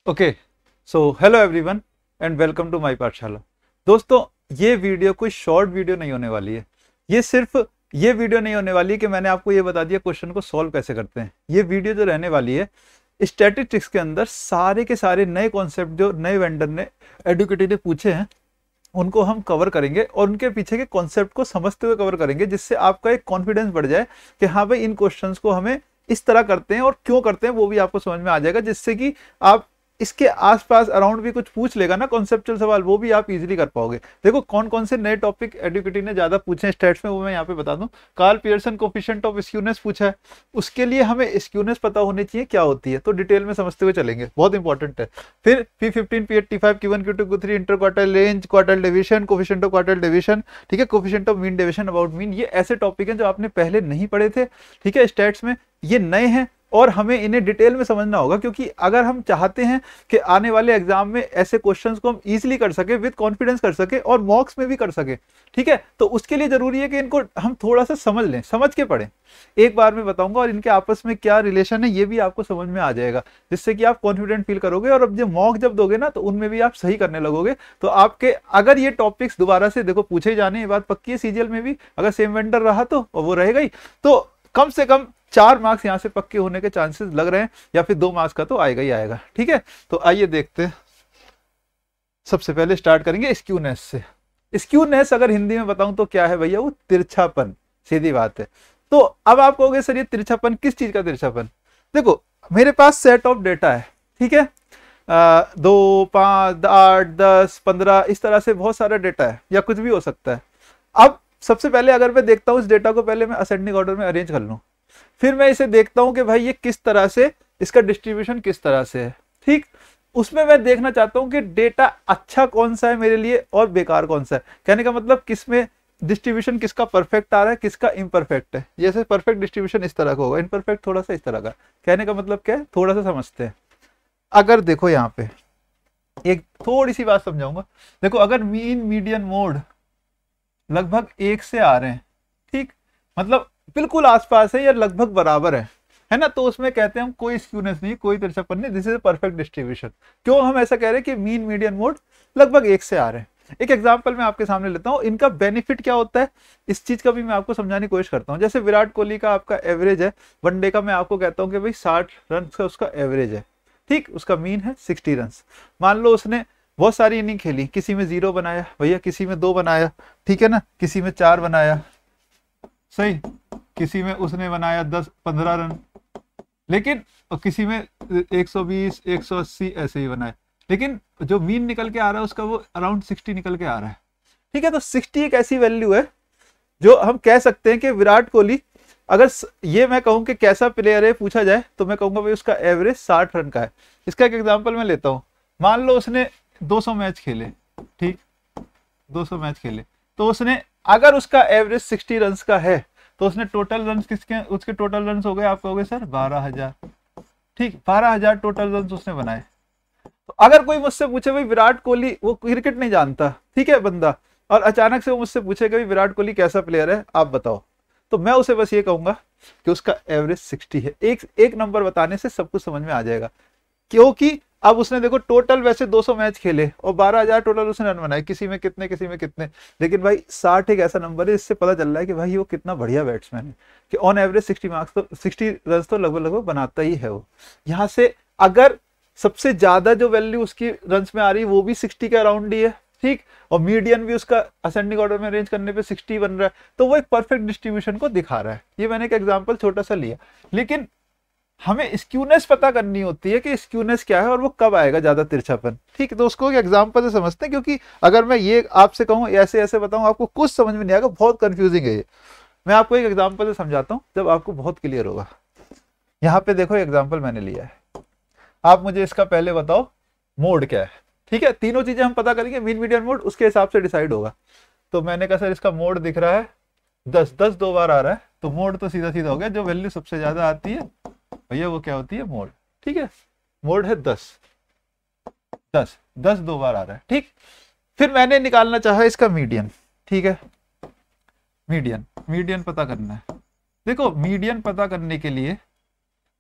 Okay, so hello everyone and welcome to my Pathshala. दोस्तों, ये video कोई शॉर्ट वीडियो नहीं होने वाली है। ये वीडियो नहीं होने वाली है कि मैंने आपको ये बता दिया क्वेश्चन को सॉल्व कैसे करते हैं। ये वीडियो जो रहने वाली है, स्टैटिस्टिक्स के अंदर सारे के सारे नए कॉन्सेप्ट जो नए वेंडर ने एडुकेटिव ने पूछे हैं उनको हम कवर करेंगे और उनके पीछे के कॉन्सेप्ट को समझते हुए कवर करेंगे, जिससे आपका एक कॉन्फिडेंस बढ़ जाए कि हाँ भाई, इन क्वेश्चंस को हमें इस तरह करते हैं और क्यों करते हैं वो भी आपको समझ में आ जाएगा, जिससे कि आप इसके आसपास अराउंड भी कुछ पूछ लेगा ना कॉन्सेप्चुअल सवाल, वो भी आप इजीली कर पाओगे। देखो कौन कौन से नए टॉपिक एडुकेटिव ने ज्यादा पूछे हैं स्टैट्स में, वो मैं यहाँ पे बता दूं। Karl Pearson coefficient of skewness पूछा है, उसके लिए हमें स्क्यूनेस पता होनी चाहिए क्या होती है, तो डिटेल में समझते हुए चलेंगे, बहुत इंपॉर्टेंट है। फिर P15 P85 Q1 Q2 Q3 inter quartile range, quartile division, coefficient of quartile division, ठीक है, coefficient of mean deviation, about mean, ये ऐसे टॉपिक हैं जो आपने पहले नहीं पढ़े थे, ठीक है, स्टैट्स में। ये नए हैं और हमें इन्हें डिटेल में समझना होगा, क्योंकि अगर हम चाहते हैं कि आने वाले एग्जाम में ऐसे क्वेश्चंस को हम इजीली कर सके, विद कॉन्फिडेंस कर सके और मॉक्स में भी कर सके, ठीक है, तो उसके लिए जरूरी है कि इनको हम थोड़ा सा समझ लें, समझ के पढ़ें। एक बार मैं बताऊंगा और इनके आपस में क्या रिलेशन है ये भी आपको समझ में आ जाएगा, जिससे कि आप कॉन्फिडेंट फील करोगे और अब जब मॉक जब दोगे ना तो उनमें भी आप सही करने लगोगे। तो आपके अगर ये टॉपिक्स दोबारा से देखो पूछे जाने, ये बात पक्की है, सीजीएल में भी अगर सेम वेंडर रहा तो, और वो रहेगा ही, तो कम से कम 4 मार्क्स यहां से पक्के होने के चांसेस लग रहे हैं, या फिर 2 मार्क्स का तो आएगा ही आएगा, ठीक है। तो आइए देखते हैं, सबसे पहले स्टार्ट करेंगे स्क्यूनेस से। स्क्यूनेस अगर हिंदी में बताऊं तो क्या है भैया, वो तिरछापन, सीधी बात है। तो अब आप कहोगे सर ये तिरछापन किस चीज का तिरछापन? देखो मेरे पास सेट ऑफ डेटा है, ठीक है, 2, 5, 8, 10, 15 इस तरह से बहुत सारा डेटा है, या कुछ भी हो सकता है। अब सबसे पहले अगर मैं देखता हूं इस डेटा को, पहले मैं असेंडिंग ऑर्डर में अरेंज कर लूं, फिर मैं इसे देखता हूं कि भाई ये किस तरह से, इसका डिस्ट्रीब्यूशन किस तरह से है, ठीक। उसमें मैं देखना चाहता हूं कि डेटा अच्छा कौन सा है मेरे लिए और बेकार कौन सा है। कहने का मतलब किसमें डिस्ट्रीब्यूशन किसका परफेक्ट आ रहा है, किसका इम्परफेक्ट है। जैसे परफेक्ट डिस्ट्रीब्यूशन इस तरह का होगा, इम्परफेक्ट थोड़ा सा इस तरह का। कहने का मतलब क्या है, थोड़ा सा समझते हैं। अगर देखो यहाँ पे एक थोड़ी सी बात समझाऊंगा। देखो अगर मीन मीडियन मोड लगभग 1 से आ रहे हैं, ठीक, मतलब बिल्कुल आसपास है या लगभग बराबर है ना, तो उसमें कहते हैं हम कोई स्क्यूनेस नहीं, कोई तिरछापन नहीं, दिस इज परफेक्ट डिस्ट्रीब्यूशन। क्यों हम ऐसा कह रहे हैं कि मीन मीडियन मोड लगभग 1 से आ रहे हैं। एक एग्जांपल मैं आपके सामने लेता हूं, इनका बेनिफिट क्या होता है इस चीज का भी मैं आपको समझाने की कोशिश करता हूं। जैसे विराट कोहली का आपका एवरेज है वनडे का, मैं आपको कहता हूं कि भाई 60 रन का उसका एवरेज है, ठीक, उसका मीन है 60 रन। मान लो उसने बहुत सारी इनिंग खेली, किसी में 0 बनाया भैया, किसी में 2 बनाया, ठीक है ना, किसी में 4 बनाया, सही, किसी में उसने बनाया 10-15 रन, लेकिन किसी में 120 180 ऐसे ही बनाए, लेकिन जो मीन निकल के आ रहा है उसका वो अराउंड 60 निकल के आ रहा है, ठीक है। तो 60 एक ऐसी वैल्यू है जो हम कह सकते हैं कि विराट कोहली, अगर ये मैं कहूं कि कैसा प्लेयर है पूछा जाए तो मैं कहूंगा भाई उसका एवरेज 60 रन का है। इसका एक एग्जांपल मैं लेता हूं, मान लो उसने 200 मैच खेले, ठीक, 200 मैच खेले, तो उसने अगर उसका एवरेज 60 रन का है तो उसने टोटल रन किसके, उसके टोटल रन हो गए, आप कहोगे सर 12,000, ठीक, 12,000 टोटल रन उसने बनाए। तो अगर कोई मुझसे पूछे भाई विराट कोहली, वो क्रिकेट नहीं जानता, ठीक है बंदा, और अचानक से वो मुझसे पूछे कि विराट कोहली कैसा प्लेयर है आप बताओ, तो मैं उसे बस ये कहूंगा कि उसका एवरेज 60 है। एक नंबर बताने से सब कुछ समझ में आ जाएगा, क्योंकि अब उसने देखो टोटल वैसे 200 मैच खेले और 12,000 टोटल उसने रन बनाए, किसी में कितने किसी में कितने, लेकिन भाई 60 एक ऐसा नंबर है, इससे पता चल रहा है कि भाई वो कितना बढ़िया बैट्समैन है, कि ऑन एवरेज 60 मार्क्स तो 60 रन तो लगभग लगभग बनाता ही है वो। यहाँ से अगर सबसे ज्यादा जो वैल्यू उसकी रन में आ रही है वो भी 60 के अराउंड ही है, ठीक, और मीडियन भी उसका असेंडिंग ऑर्डर में अरेंज करने पे 60 बन रहा है, तो वो एक परफेक्ट डिस्ट्रीब्यूशन को दिखा रहा है। ये मैंने एक एग्जांपल छोटा सा लिया, लेकिन हमें स्क्यूनेस पता करनी होती है कि स्क्यूनेस क्या है और वो कब आएगा ज्यादा तिरछापन, ठीक, तो उसको एक एग्जांपल से समझते हैं। क्योंकि अगर मैं ये आपसे कहूँ ऐसे ऐसे बताऊं आपको कुछ समझ में नहीं आएगा, बहुत कंफ्यूजिंग है ये। मैं आपको एक एग्जांपल से समझाता हूँ जब आपको बहुत क्लियर होगा। यहाँ पे देखो एग्जाम्पल मैंने लिया है, आप मुझे इसका पहले बताओ मोड क्या है, ठीक है, तीनों चीजें हम पता करेंगे, मीन मीडियन मोड उसके हिसाब से डिसाइड होगा। तो मैंने कहा सर इसका मोड दिख रहा है 10 2 बार आ रहा है, तो मोड तो सीधा सीधा हो गया, जो वैल्यू सबसे ज्यादा आती है भैया वो क्या होती है, मोड, ठीक है। मोड है 10 2 बार आ रहा है, ठीक। फिर मैंने निकालना चाहा इसका मीडियन, ठीक है, मीडियन पता करना है। देखो मीडियन पता करने के लिए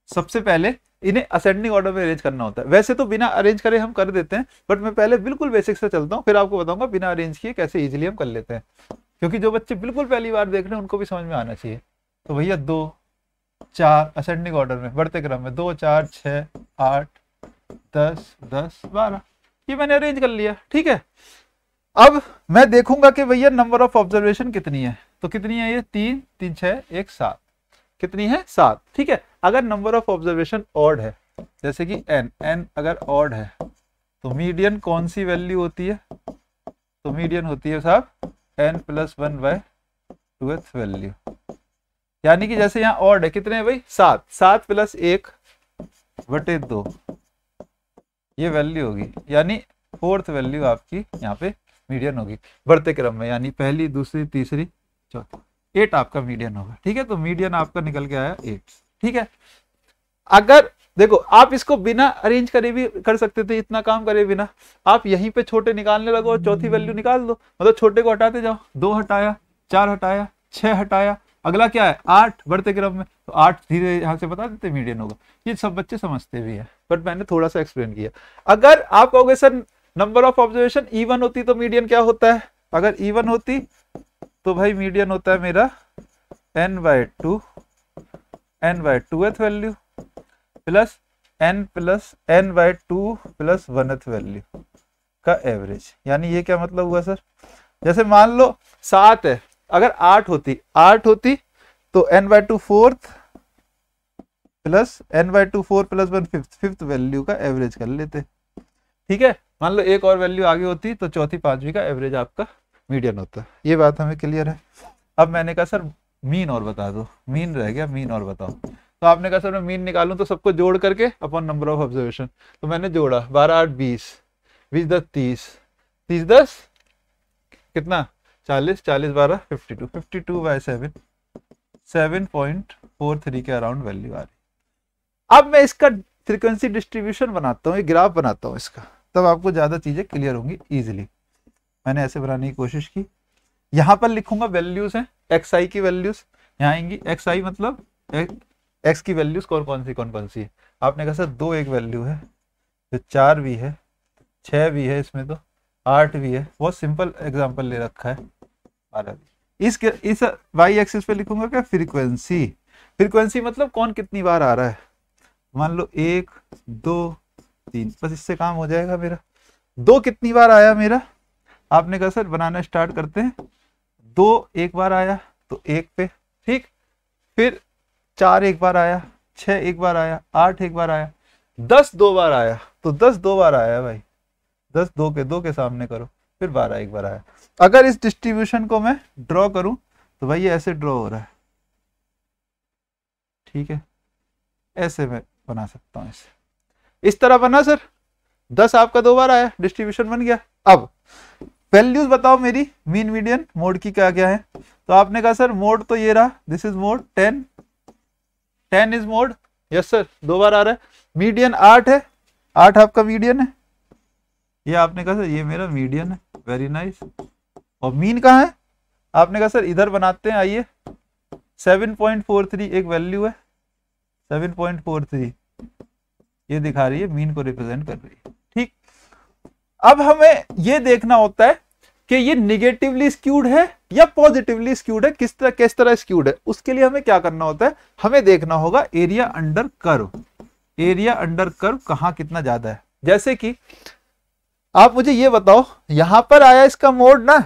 सबसे पहले इन्हें असेंडिंग ऑर्डर में अरेंज करना होता है। वैसे तो बिना अरेंज करे हम कर देते हैं, बट मैं पहले बिल्कुल बेसिक से चलता हूँ, फिर आपको बताऊंगा बिना अरेंज किए कैसे इजीली हम कर लेते हैं, क्योंकि जो बच्चे बिल्कुल पहली बार देख रहे हैं उनको भी समझ में आना चाहिए। तो भैया 2 4 असेंडिंग ऑर्डर में बढ़ते क्रम में 2 4 6 8 10 10 12 ये मैंने अरेंज कर लिया। ठीक है, अब मैं देखूंगा कि भैया नंबर ऑफ ऑब्जर्वेशन कितनी है। तो कितनी है ये 3 3 6 1 7, कितनी है 7। ठीक है, अगर नंबर ऑफ ऑब्जर्वेशन ऑड है जैसे कि n अगर ऑड है तो मीडियन कौन सी वैल्यू होती है? तो मीडियन होती है साहब n+1/2th वैल्यू। यानी कि जैसे यहाँ ऑड है कितने है भाई 7, 7 + 1/2 ये वैल्यू होगी, यानी 4th वैल्यू आपकी यहाँ पे मीडियन होगी बढ़ते क्रम में, यानी पहली दूसरी तीसरी चौथी 8 आपका मीडियन होगा। ठीक है, तो मीडियन आपका निकल के आया 8। ठीक है, अगर देखो आप इसको बिना अरेंज करे भी कर सकते थे, इतना काम करे बिना, आप यहीं पे छोटे निकालने लगो और चौथी वैल्यू निकाल दो, मतलब छोटे को हटाते जाओ। 2 हटाया, 4 हटाया, 6 हटाया, अगला क्या है 8 बढ़ते क्रम में, तो 8 धीरे यहाँ से बता देते मीडियन होगा। ये सब बच्चे समझते भी है, बट मैंने थोड़ा सा एक्सप्लेन किया। अगर आप कहोगे sir number of observation even होती तो मीडियन क्या होता है? अगर इवन होती तो भाई मीडियन होता है मेरा n/2th value plus n/2 + 1th value का एवरेज। यानी ये क्या मतलब हुआ सर? जैसे मान लो 7 है, अगर 8 होती तो n/2 4th plus n/2 4 + 1 5th value का एवरेज कर लेते। ठीक है, मान लो एक और वैल्यू आगे होती तो चौथी पांचवी का एवरेज आपका मीडियन होता। ये बात हमें क्लियर है। अब मैंने कहा सर मीन और बता दो, मीन रह गया, मीन और बताओ। तो आपने कहा सर मैं मीन निकालूं तो सबको जोड़ करके अपॉन नंबर ऑफ ऑब्जर्वेशन, तो मैंने जोड़ा 12 8 20 20 10 30 30 10 कितना 40 40 12 52 52/7 7.43 के अराउंड वैल्यू आ रही। अब मैं इसका फ्रीक्वेंसी डिस्ट्रीब्यूशन बनाता हूँ, ग्राफ बनाता हूँ इसका, तब आपको ज्यादा चीजें क्लियर होंगी इजीली। मैंने ऐसे बनाने की कोशिश की। यहाँ पर लिखूंगा वैल्यूज हैं xi की वैल्यूज, यहाँ आएंगी xi मतलब x की वैल्यूज कौन कौन सी है। आपने कहा सर 2 एक वैल्यू है, तो 4 भी है, 6 भी है, इसमें तो 8 भी है। बहुत सिंपल एग्जांपल ले रखा है 12 भी। इस y एक्सिस पे लिखूंगा क्या फ्रीक्वेंसी। फ्रीक्वेंसी मतलब कौन कितनी बार आ रहा है। मान लो 1 2 3, बस इससे काम हो जाएगा मेरा। 2 कितनी बार आया मेरा? आपने कहा सर बनाना स्टार्ट करते हैं। 2 एक बार आया तो 1 पे, ठीक। फिर 4 एक बार आया, 6 एक बार आया, 8 एक बार आया, 10 2 बार आया, तो 10 2 बार आया भाई। 10 2 के सामने करो, फिर 12 एक बार आया। अगर इस डिस्ट्रीब्यूशन को मैं ड्रॉ करूं तो भाई ये ऐसे ड्रॉ हो रहा है, ठीक है। ऐसे मैं बना सकता हूं, इसे इस तरह बना सर। 10 आपका 2 बार आया, डिस्ट्रीब्यूशन बन गया। अब वैल्यूज बताओ मेरी मीन मीडियन मोड की क्या क्या है। तो आपने कहा सर मोड तो ये रहा, this is mode 10 is mode, yes sir 2 बार आ रहा है। मीडियन 8 है, 8 आपका मीडियन है। ये आपने कहा सर ये मेरा मीडियन है, वेरी नाइस। और मीन कहाँ है? आपने कहा सर इधर बनाते हैं, आइए। 7.43 एक वैल्यू है, 7.43 ये दिखा रही है, मीन को रिप्रेजेंट कर रही है, ठीक। अब हमें ये देखना होता है कि ये निगेटिवली स्क्यूड है या पॉजिटिवली स्क्यूड है, किस तरह स्क्यूड है। उसके लिए हमें क्या करना होता है, हमें देखना होगा area under curve. Area under curve कहाँ कितना ज्यादा है। जैसे कि आप मुझे ये बताओ, यहां पर आया इसका मोड ना,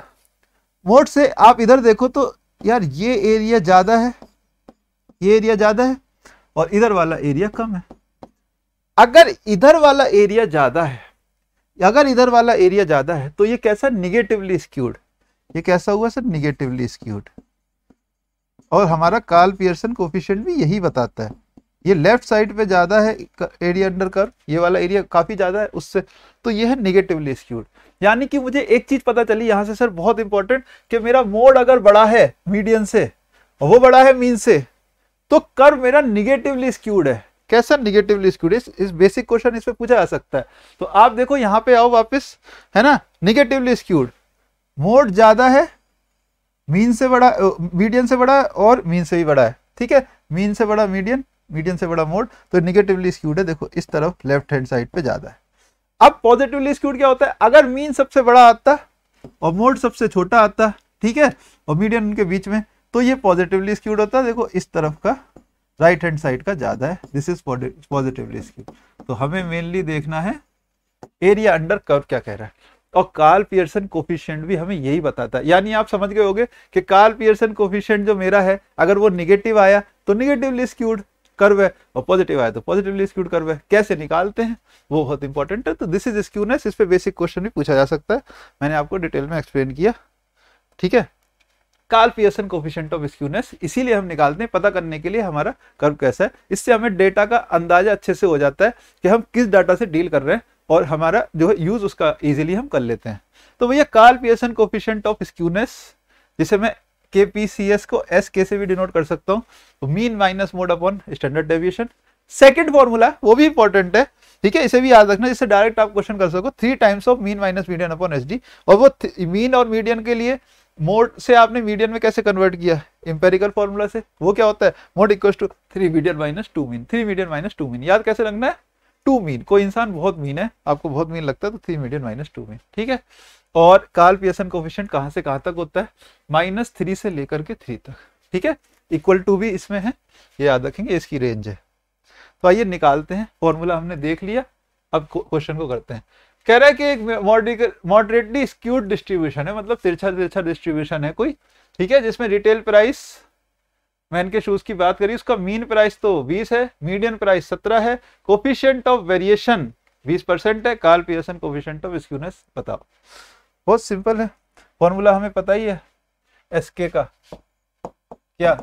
मोड से आप इधर देखो तो यार ये एरिया ज्यादा है, ये एरिया ज्यादा है और इधर वाला एरिया कम है। अगर इधर वाला एरिया ज्यादा है, अगर इधर वाला एरिया ज्यादा है तो ये कैसा निगेटिवली स्क्यूड, ये कैसा हुआ सर निगेटिवली स्क्यूड। और हमारा कार्ल पियर्सन कोफिशिएंट भी यही बताता है। ये लेफ्ट साइड पे ज्यादा है एरिया अंडर कर्व, ये वाला एरिया काफी ज्यादा है उससे, तो ये है निगेटिवली स्क्यूड। यानी कि मुझे एक चीज पता चली यहां से सर, बहुत इंपॉर्टेंट, कि मेरा मोड अगर बड़ा है मीडियन से और वो बड़ा है मीन से, तो कर्व मेरा निगेटिवली स्क्यूड है। कैसा निगेटिवली स्क्यूड? इस बेसिक क्वेश्चन इस पे पूछा जा सकता है। तो आप देखो यहां पे आओ वापस, है ना, निगेटिवली स्क्यूड, मोड ज्यादा है, मीन से बड़ा, मीडियन से बड़ा और मीन से भी बड़ा है, ठीक है। मीन से बड़ा मीडियन, मीडियन से बड़ा मोड, तो निगेटिवली स्क्यूड है, देखो इस तरफ लेफ्ट हैंड साइड पे ज्यादा है। अब पॉजिटिवली स्क्यूड क्या होता है, अगर मीन सबसे बड़ा आता और मोड सबसे छोटा आता, ठीक है, और मीडियन उनके बीच में, तो ये पॉजिटिवली स्क्यूड होता है। देखो इस तरफ का राइट हैंड साइड का ज्यादा है, दिस इज पॉजिटिवली स्क्यूड। तो हमें मेनली देखना है एरिया अंडर कर्व क्या कह रहा है, और कार्ल पियर्सन कोफिशिएंट भी हमें यही बताता है। यानी आप समझ गए होगे कि कार्ल पियर्सन कोफिशिएंट जो मेरा है, अगर वो निगेटिव आया तो निगेटिवली स्क्यूड कर्व है, और पॉजिटिव आया तो पॉजिटिवली स्क्यूड कर्व है। कैसे निकालते हैं वो बहुत इंपॉर्टेंट है। तो दिस इज स्क्यूनेस, इस पे बेसिक क्वेश्चन भी पूछा जा सकता है, मैंने आपको डिटेल में एक्सप्लेन किया, ठीक है। Karl Pearson coefficient of skewness इसीलिए हम निकालते हैं, पता करने के लिए हमारा कर्व कैसा है। इससे हमें डेटा का अंदाजा अच्छे से हो जाता है कि हम किस डाटा से डील कर रहे हैं, और हमारा जो है यूज उसका इजीली हम कर लेते हैं। तो भैया Karl Pearson coefficient of skewness, जिसे मैं KPCS को SK से भी डिनोट कर सकता हूँ, तो mean minus mode upon standard deviation. Second formula वो भी इंपॉर्टेंट है, ठीक है, इसे भी याद रखना, जिससे डायरेक्ट आप क्वेश्चन कर सको, 3 times of mean minus median upon SD। और वो मीन और मीडियन के लिए मोड से आपने मीडियन में कैसे कन्वर्ट किया, इंपेरिकल फॉर्मूला से। वो क्या होता है, mode equal to 3 median minus 2 mean, 3 median minus 2 mean. याद कैसे रखना है, 2 मीन, कोई इंसान बहुत मीन है, आपको बहुत मीन लगता है, तो 3 मीडियन माइनस 2 मीन, ठीक है। और कार्ल पियर्सन कोफिशिएंट कहां से कहां तक होता है, -3 से लेकर के 3 तक, ठीक है। इक्वल टू भी इसमें है, ये याद रखेंगे, इसकी रेंज है। तो आइए निकालते हैं, फॉर्मूला हमने देख लिया, अब क्वेश्चन को करते हैं। कह रहा है कि एक मॉडरेटली स्क्यूड डिस्ट्रीब्यूशन है, मतलब तिरछा तिरछा डिस्ट्रीब्यूशन है कोई, ठीक है, जिसमें रिटेल प्राइस, मैन के शूज की बात करी, उसका मीन प्राइस तो 20 है, मीडियन प्राइस 17 है, कोफिशिएंट ऑफ वेरिएशन 20% है, Karl Pearson coefficient of skewness बताओ। बहुत सिंपल है, फॉर्मूला हमें पता ही है SK का। क्या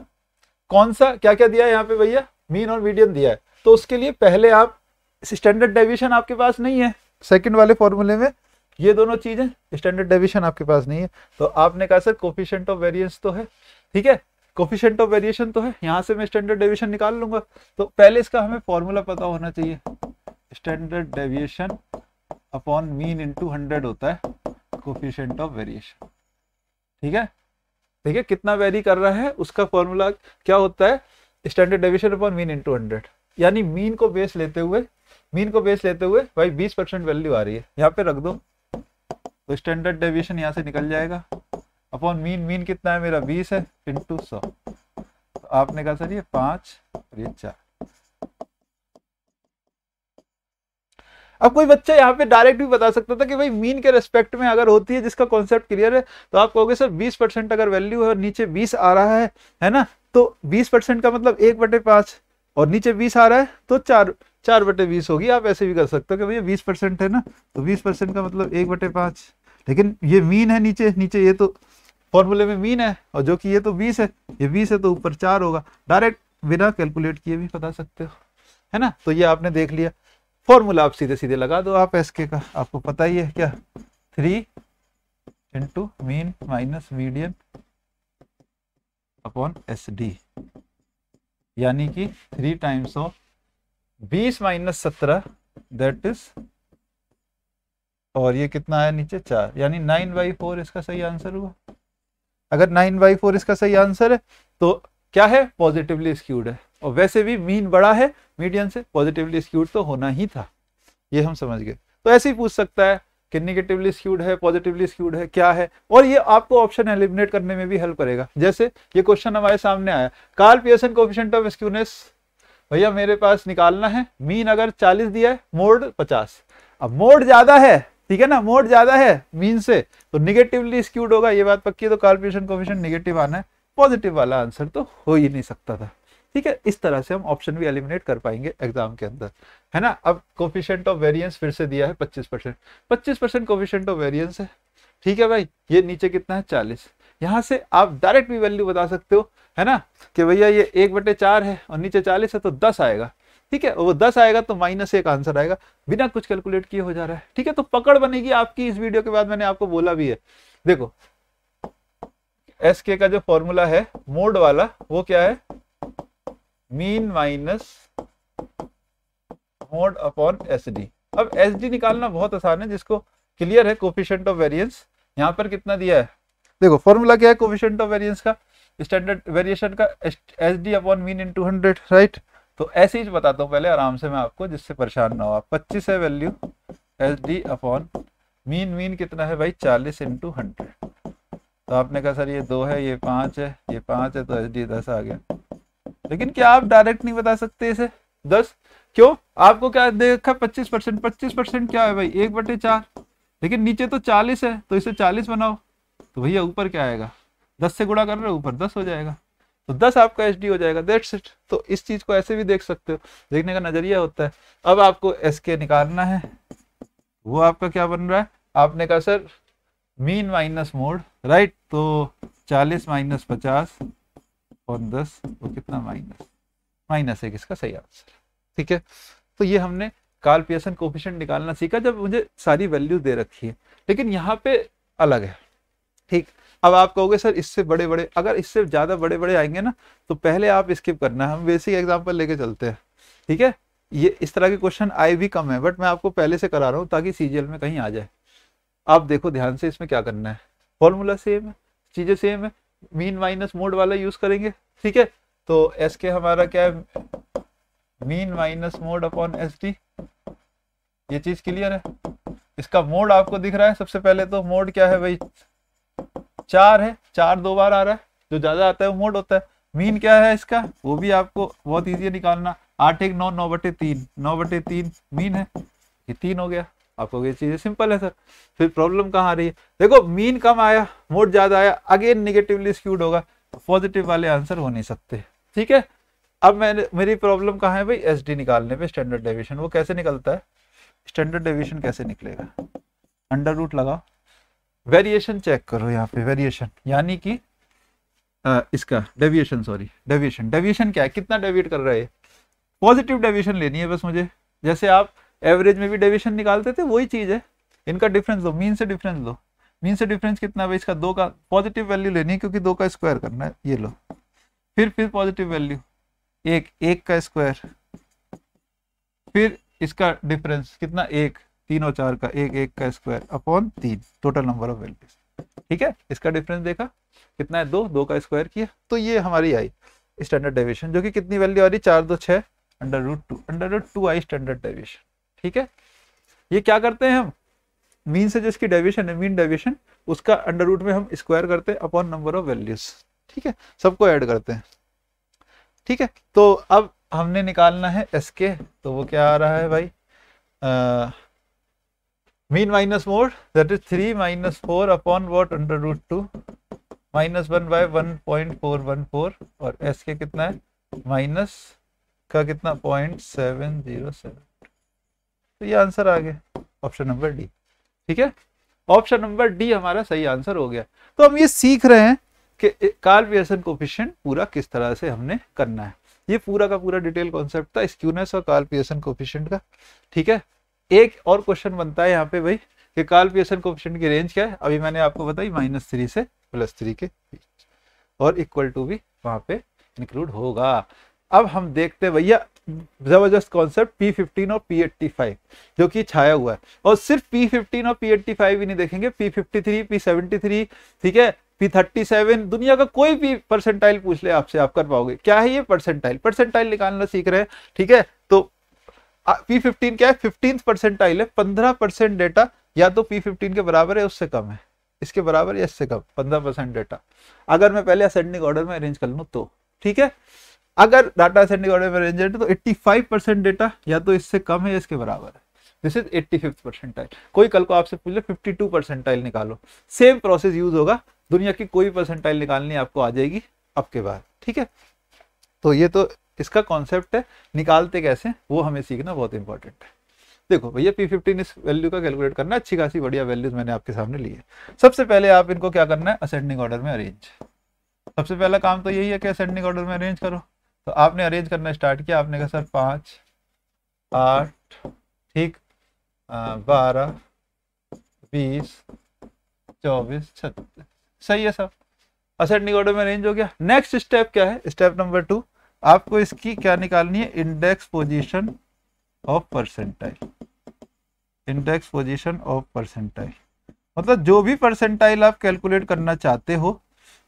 कौन सा क्या क्या दिया है यहाँ पे भैया, मीन और मीडियन दिया है, तो उसके लिए पहले आप स्टैंडर्ड डेविएशन आपके पास नहीं है, सेकंड वाले फॉर्मूले में ये दोनों चीजें, स्टैंडर्ड डेविएशन आपके पास नहीं है, तो आपने कहा सर कोफिशिएंट ऑफ वेरिएंस तो है, ठीक है, कोफिशिएंट ऑफ वेरिएशन तो है, यहाँ से मैं स्टैंडर्ड डेविएशन निकाल लूंगा। तो पहले इसका हमें फॉर्मूला पता होना चाहिए, standard deviation upon mean into 100 होता है कोफिशिएंट ऑफ वेरिएशन, ठीक है। देखिए कितना वेरी कर रहा है, उसका फॉर्मूला क्या होता है, standard deviation upon mean into 100, यानी मीन को बेस लेते हुए भाई 20% वैल्यू आ रही है, यहाँ पे रख दो, तो स्टैंडर्ड डेविएशन यहाँ से निकल जाएगा, अपॉन मीन कितना है मेरा 20 है, इंटू 100, तो आपने कहा सर ये 5 और ये 4। अब कोई बच्चा यहाँ पे डायरेक्ट भी बता सकता था कि भाई मीन के रेस्पेक्ट में अगर होती है, जिसका कॉन्सेप्ट क्लियर है, तो आप कहोगे सर 20% अगर वैल्यू है और नीचे 20 आ रहा है ना, तो 20% का मतलब 1/5, और नीचे 20 आ रहा है तो 4/20 होगी। आप ऐसे भी कर सकते हो कि भैया 20% है ना, तो 20% का मतलब 1/5, लेकिन ये मीन है नीचे ये तो फॉर्मूले में मीन है, और जो कि ये तो 20 है, ये 20 है तो ऊपर 4 होगा, डायरेक्ट बिना कैलकुलेट किए भी बता सकते हो, है ना। तो ये आपने देख लिया, फॉर्मूला आप सीधे सीधे लगा दो, आप SK का आपको पता ही है क्या, 3 into mean minus median upon SD, यानी कि 3 times of 20 minus 17 that is, और ये कितना है नीचे 4, यानी 9/4 इसका सही आंसर हुआ। अगर 9/4 इसका सही आंसर है तो क्या है, पॉजिटिवली स्क्यूड है, और वैसे भी मीन बड़ा है मीडियन से, पॉजिटिवली स्क्यूड तो होना ही था, ये हम समझ गए। तो ऐसे ही पूछ सकता है कि निगेटिवली स्क्यूड है, पॉजिटिवली स्क्यूड है, क्या है, और ये आपको ऑप्शन एलिमिनेट करने में भी हेल्प करेगा। जैसे ये क्वेश्चन हमारे सामने आया, Karl Pearson coefficient of skewness, भैया मेरे पास निकालना है, मीन अगर 40 दिया है, मोड 50, अब मोड ज्यादा है, ठीक है ना, मोड ज्यादा है मीन से, तो निगेटिवली स्क्यूड होगा, ये बात पक्की है, तो कार्ल पियर्सन कोएफिशिएंट निगेटिव आना है, पॉजिटिव वाला आंसर तो हो ही नहीं सकता था, ठीक है। इस तरह से हम ऑप्शन भी एलिमिनेट कर पाएंगे एग्जाम के अंदर, है ना। अब कोफिशिएंट ऑफ वेरिएंस फिर से दिया है 25% कोफिशिएंट ऑफ वेरिएंस है, ठीक है भाई, ये नीचे कितना है 40, यहाँ से आप डायरेक्ट भी वैल्यू बता सकते हो, है ना, कि भैया ये 1/4 है और नीचे 40 है तो 10 आएगा, ठीक है, वो 10 आएगा तो -1 आंसर आएगा, बिना कुछ कैलकुलेट किए हो जा रहा है, ठीक है। तो पकड़ बनेगी आपकी इस वीडियो के बाद, मैंने आपको बोला भी है, देखो SK का जो फॉर्मूला है मोड वाला, वो क्या है, mean minus mode upon SD। अब SD निकालना बहुत आसान है, जिसको क्लियर है कोफिशिएंट ऑफ वेरिएंस, यहाँ पर कितना दिया है, देखो फॉर्मूला क्या है कोफिशिएंट ऑफ वेरिएंस का, स्टैंडर्ड वेरिएशन का SD upon mean into 100, right. तो ऐसी चीज बताता हूँ पहले आराम से मैं आपको, जिससे परेशान ना हो आप। 25 है value S D upon mean कितना है भाई 40 इंटू 100। तो आपने कहा सर ये 2 है, ये 5 है, ये 5 है, तो एस डी 10 आ गया। लेकिन क्या आप डायरेक्ट नहीं बता सकते इसे 10? क्यों? आपको क्या देखा 25%, 25% क्या है भाई 1/4, लेकिन नीचे तो 40 है, तो इसे 40 बनाओ। तो भैया ऊपर क्या आएगा, 10 से गुणा कर रहे हो, ऊपर 10 हो जाएगा, तो 10 आपका एच डी हो जाएगा, दैट्स इट। तो इस चीज को ऐसे भी देख सकते हो, देखने का नजरिया होता है। अब आपको एस के निकालना है, वो आपका क्या बन रहा है, आपने कहा sir mean minus mode, right, तो 40 माइनस 50 और 10, वो कितना -1 इसका सही आंसर, ठीक है। तो ये हमने कार्ल पियर्सन कोफिशिएंट निकालना सीखा जब मुझे सारी वैल्यू दे रखी है, लेकिन यहाँ पे अलग है, ठीक। अब आप कहोगे सर इससे बड़े बड़े, अगर इससे ज्यादा बड़े बड़े आएंगे ना तो पहले आप स्किप करना है, हम बेसिक एग्जांपल लेके चलते हैं, ठीक है। ये इस तरह के क्वेश्चन आए भी कम है, बट मैं आपको पहले से करा रहा हूँ ताकि सीजीएल में कहीं आ जाए। आप देखो ध्यान से, इसमें क्या करना है, फॉर्मूला सेम है, चीजें सेम है, मीन माइनस मोड वाला यूज करेंगे, ठीक है। तो एस के हमारा क्या है, mean minus mode upon S D, ये चीज क्लियर है। इसका मोड आपको दिख रहा है, सबसे पहले तो मोड क्या है भाई 4 है, 4 2 बार आ रहा है, जो ज्यादा आता है वो मोड होता है। मीन क्या है इसका, वो भी आपको बहुत ईजी है निकालना, 8 1 9 9/3, 9/3 मीन है, ये 3 हो गया। आपको ये चीजें सिंपल है सर। फिर प्रॉब्लम कहाँ आ रही है, देखो मीन कम आया, मोड ज्यादा आया, अगेन निगेटिवली स्क्यूड होगा, तो पॉजिटिव वाले आंसर हो नहीं सकते, ठीक है। अब मेरी प्रॉब्लम कहाँ है भाई, एस डी निकालने पे स्टैंडर्ड डेविएशन। वो कैसे निकलता है, स्टैंडर्ड डेविएशन कैसे निकलेगा, अंडर रूट लगाओ, वेरिएशन चेक करो, यहाँ पे वेरिएशन यानी कि इसका डेविएशन, सॉरी डेविएशन क्या है, कितना डेविएट कर रहा है, पॉजिटिव डेविएशन लेनी है बस मुझे। जैसे आप एवरेज में भी डेविएशन निकालते थे, वही चीज है, इनका डिफरेंस लो, मीन से डिफरेंस लो। मीन से डिफरेंस कितना है भाई, इसका 2 का पॉजिटिव वैल्यू लेनी है, क्योंकि 2 का स्क्वायर करना है, ये लो। फिर पॉजिटिव वैल्यू 1 का स्क्वायर, फिर इसका डिफरेंस कितना 1, 3 और 4 का 1 का square upon 3, total number of values, ठीक है। इसका डिफरेंस देखा कितना है, 2 का स्क्वायर किया, तो ये हमारी आई स्टैंडर्ड डेविएशन, जो कि कितनी वैल्यू आ रही, 4 2 6 √2 आई स्टैंडर्ड डेविएशन, ठीक है। ये क्या करते हैं हम, मीन से जिसकी डेविएशन है, मीन डेविएशन, उसका अंडर रूट में हम स्क्वायर करते हैं अपॉन नंबर ऑफ वैल्यूज, ठीक है, सबको ऐड करते हैं, ठीक है। तो अब हमने निकालना है एस के, तो वो क्या आ रहा है भाई, mean minus mode, that is 3 - 4 upon what, under root 2 -1/1.414, और एस के कितना है, माइनस का कितना 0.707, तो ये आंसर आ गया ऑप्शन नंबर डी, ठीक है। ऑप्शन नंबर डी हमारा सही आंसर हो गया। तो हम ये सीख रहे हैं कि कार्ल पियर्सन कोफिशिएंट पूरा किस तरह से हमने करना है। ये पूरा का पूरा डिटेल कॉन्सेप्ट था स्क्यूनेस और कार्ल पियर्सन कोफिशिएंट का, ठीक है। एक और क्वेश्चन बनता है यहाँ पे भाई कि कार्ल पियर्सन कोफिशिएंट की रेंज क्या है, अभी मैंने आपको बताई -3 से +3 के बीच, और इक्वल टू भी वहां पे इंक्लूड होगा। अब हम देखते हैं भैया जबरदस्त कॉन्सेप्ट P15 और P85 जो कि छाया हुआ है, और सिर्फ P15 और P85 ही नहीं देखेंगे, P53, P73, ठीक है, P37, दुनिया का कोई भी परसेंटाइल पूछ ले आपसे, आप कर पाओगे। क्या है ये, परसेंटाइल निकालना सीख रहे हैं, ठीक है। तो P15 क्या है, 15th परसेंटाइल है, 15% डेटा या तो P15 के बराबर है उससे कम है, इसके बराबर या इससे कम 15% डेटा, अगर मैं पहले असेंडिंग ऑर्डर में अरेंज कर लूं तो, ठीक है। अगर डाटा असेंडिंग ऑर्डर में अरेंज है तो 85% डेटा या तो इससे कम है या इसके बराबर है, दिस इज 85th परसेंटाइल। कोई कल को आपसे पूछ ले 52 परसेंटाइल निकालो, सेम प्रोसेस यूज होगा, दुनिया की कोई परसेंटाइल निकालनी आपको आ जाएगी अब के बाद, ठीक है। तो ये तो इसका कॉन्सेप्ट है, निकालते कैसे वो हमें सीखना बहुत इंपॉर्टेंट है। देखो भैया P15 इस वैल्यू का कैलकुलेट करना, अच्छी खासी बढ़िया वैल्यूज मैंने आपके सामने ली है। सबसे पहले आप इनको क्या करना है, असेंडिंग ऑर्डर में अरेंज, सबसे पहला काम तो यही है कि असेंडिंग ऑर्डर में अरेंज करो। तो आपने अरेंज करना स्टार्ट किया, आपने कहा सर 5 8 ठीक 12 20 24 36, सही है सब, असेंडिंग ऑर्डर में अरेंज हो गया। नेक्स्ट स्टेप क्या है, स्टेप नंबर 2, आपको इसकी क्या निकालनी है, index position of percentile, index position of percentile, मतलब जो भी परसेंटाइल आप कैलकुलेट करना चाहते हो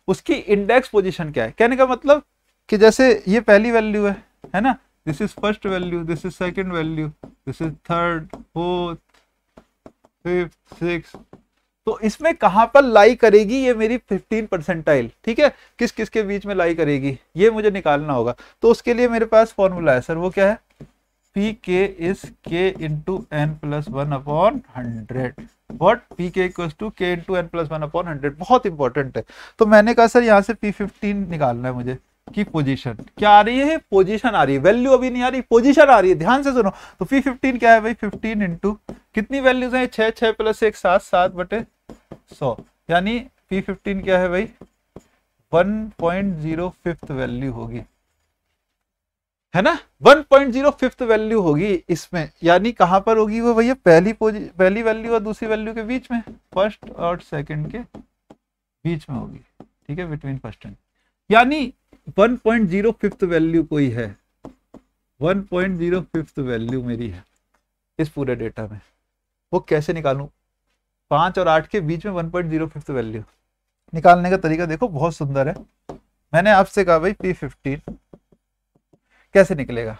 उसकी इंडेक्स पोजीशन क्या है। कहने का मतलब कि जैसे ये पहली वैल्यू है ना, this is first value, this is second value, this is third, fourth, fifth, six. तो इसमें कहां पर लाई करेगी ये मेरी 15 परसेंटाइल, ठीक है, किस किस के बीच में लाई करेगी ये मुझे निकालना होगा। तो उसके लिए मेरे पास फॉर्मूला है सर, वो क्या है, P K is K into N plus one upon 100। What, P K equals to K into N plus one upon 100, बहुत इंपॉर्टेंट है। तो मैंने कहा सर यहाँ से P15 निकालना है मुझे की पोजीशन क्या आ रही है, पोजीशन आ रही है, वैल्यू अभी नहीं आ रही, पोजीशन आ रही है, ध्यान से सुनो। तो P15 क्या है भाई, 15 इंटू कितनी वैल्यूज है, 6, 6 प्लस 1 7, 7/100, यानी P15 क्या है भाई 1.05 वैल्यू होगी, है ना, 1.05 वैल्यू होगी इसमें। यानी कहां पर होगी वो भैया, पहली वैल्यू और दूसरी वैल्यू के बीच में, फर्स्ट और सेकंड के बीच में होगी, ठीक है, बिटवीन फर्स्ट एंड, यानी 1.05 वैल्यू कोई है, 1.05 वैल्यू मेरी है इस पूरे डेटा में। वो कैसे निकालूं, 5 और 8 के बीच में 1.05 वैल्यू निकालने का तरीका देखो बहुत सुंदर है। मैंने आपसे कहा भाई P15 कैसे निकलेगा,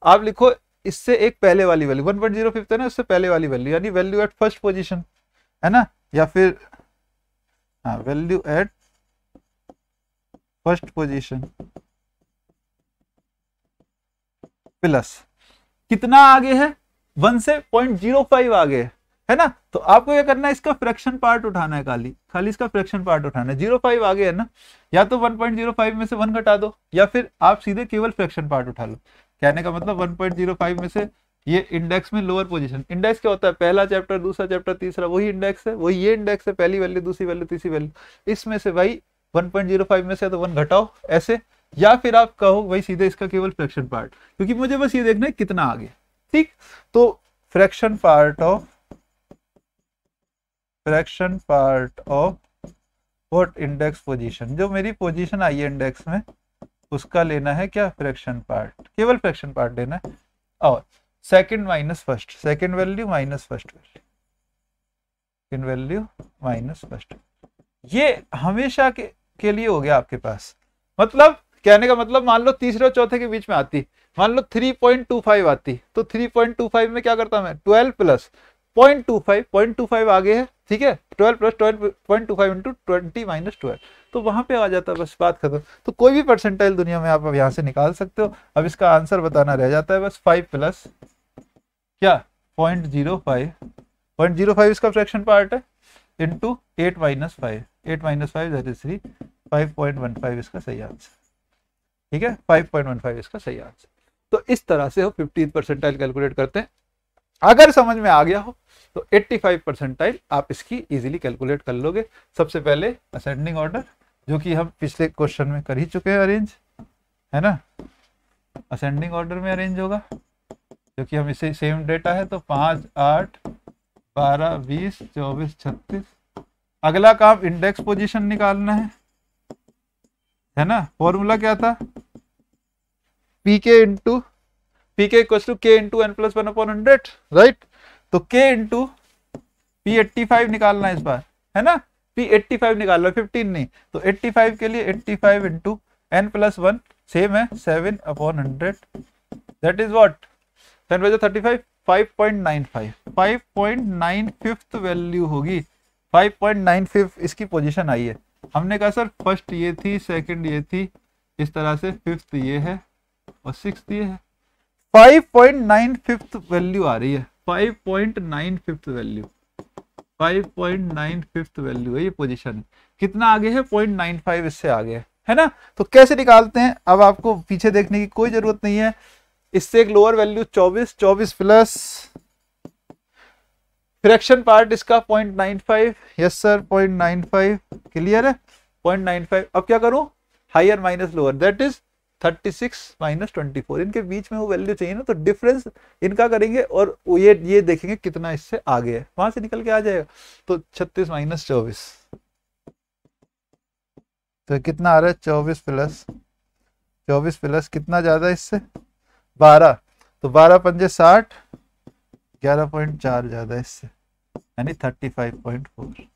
आप लिखो इससे एक पहले वाली वैल्यू 1.05 है ना, उससे पहले वाली वैल्यू, यानी वैल्यू एट फर्स्ट पोजीशन, है ना, या फिर हाँ value at first position plus कितना आगे है, 1 से 0.05 आगे है ना। तो आपको क्या करना है, इसका फ्रैक्शन पार्ट उठाना है, खाली इसका फ्रैक्शन पार्ट उठाना है। 0.5 आगे है ना, या तो 1.05 में से 1 घटा दो, या फिर आप सीधे केवल फ्रैक्शन पार्ट उठा लो। कहने का मतलब 1.05 में से ये इंडेक्स में लोअर पोजीशन, इंडेक्स क्या होता है, पहला चैप्टर, दूसरा चैप्टर, तीसरा, वही इंडेक्स है, वही ये इंडेक्स है, पहली वैल्यू, दूसरी वैल्यू, तीसरी वैल्यू, इसमें से भाई 1.05 में से तो 1 घटाओ ऐसे, या फिर आप कहो भाई सीधे इसका केवल फ्रैक्शन पार्ट, क्योंकि मुझे बस ये देखना है कितना आगे, ठीक। तो fraction part of what index position, जो मेरी पोजीशन आई है इंडेक्स में उसका लेना है क्या, फ्रैक्शन पार्ट, केवल फ्रैक्शन पार्ट लेना है। और second minus first, second value minus first value, second value minus first, ये हमेशा के लिए हो गया आपके पास। मतलब कहने का मतलब मान लो तीसरे और चौथे के बीच में आती, मान लो 3.25 आती, तो 3.25 में क्या करता मैं, 12 प्लस 0.25 आगे है, ठीक है, 12 प्लस 0.25 इंटू 20 माइनस 12, तो वहां पे आ जाता है, बस बात खत्म। तो कोई भी परसेंटाइल दुनिया में आप अब यहाँ से निकाल सकते हो। अब इसका आंसर बताना रह जाता है बस 5 प्लस क्या 0.05 इसका फ्रैक्शन पार्ट है, into 8 minus 5, 8 minus 5 that is 3, 5.15 इसका सही आंसर, ठीक है, 5.15 इसका सही आंसर। तो इस तरह से हो 15 परसेंटाइल कैलकुलेट करते हैं। अगर समझ में आ गया हो तो 85 परसेंटाइल आप इसकी इजीली कैलकुलेट कर लोगे। सबसे पहले असेंडिंग ऑर्डर, जो कि हम पिछले क्वेश्चन में कर ही चुके हैं अरेंज, है ना, असेंडिंग ऑर्डर में अरेंज होगा, क्योंकि हम इसे सेम डेटा है, तो 5, 8, 12, 20, 24, 36। अगला काम इंडेक्स पोजीशन निकालना है ना। फॉर्मूला क्या था, पीके equal to K into N plus 1/100, right. तो के इंटू P85 निकालना है इस बार, है ना, P85 निकालना, 15 नहीं। तो 85 के लिए 85 इंटू एन प्लस 1 सेम है 7/100, दैट इज व्हाट 10 बजे 35, 5.95, 5.95 वैल्यू होगी, 5.95 इसकी पोजीशन आई है। हमने कहा सर फर्स्ट ये थी, सेकंड ये थी, इस तरह से फिफ्थ ये है और सिक्स्थ ये है, 5.95 वैल्यू आ रही है, 5.95 वैल्यू, 5.95 वैल्यू है ये पोजीशन। कितना आगे है, 0.95 इससे आगे है ना। तो कैसे निकालते हैं, अब आपको पीछे देखने की कोई जरूरत नहीं है। इससे एक lower value 24 plus fraction part इसका 0.95, यस सर 0.95, क्लियर है 0.95। अब क्या करूं, higher minus lower, that is 36 minus 24, इनके बीच में वो वैल्यू चाहिए ना, तो डिफरेंस इनका करेंगे और ये देखेंगे कितना इससे आगे है, वहां से निकल के आ जाएगा। तो 36 माइनस 24, तो कितना आ रहा है, 24 प्लस कितना ज्यादा इससे 12, तो 12 पंजे 60, 11.4 ज्यादा इससे, यानी 35.4।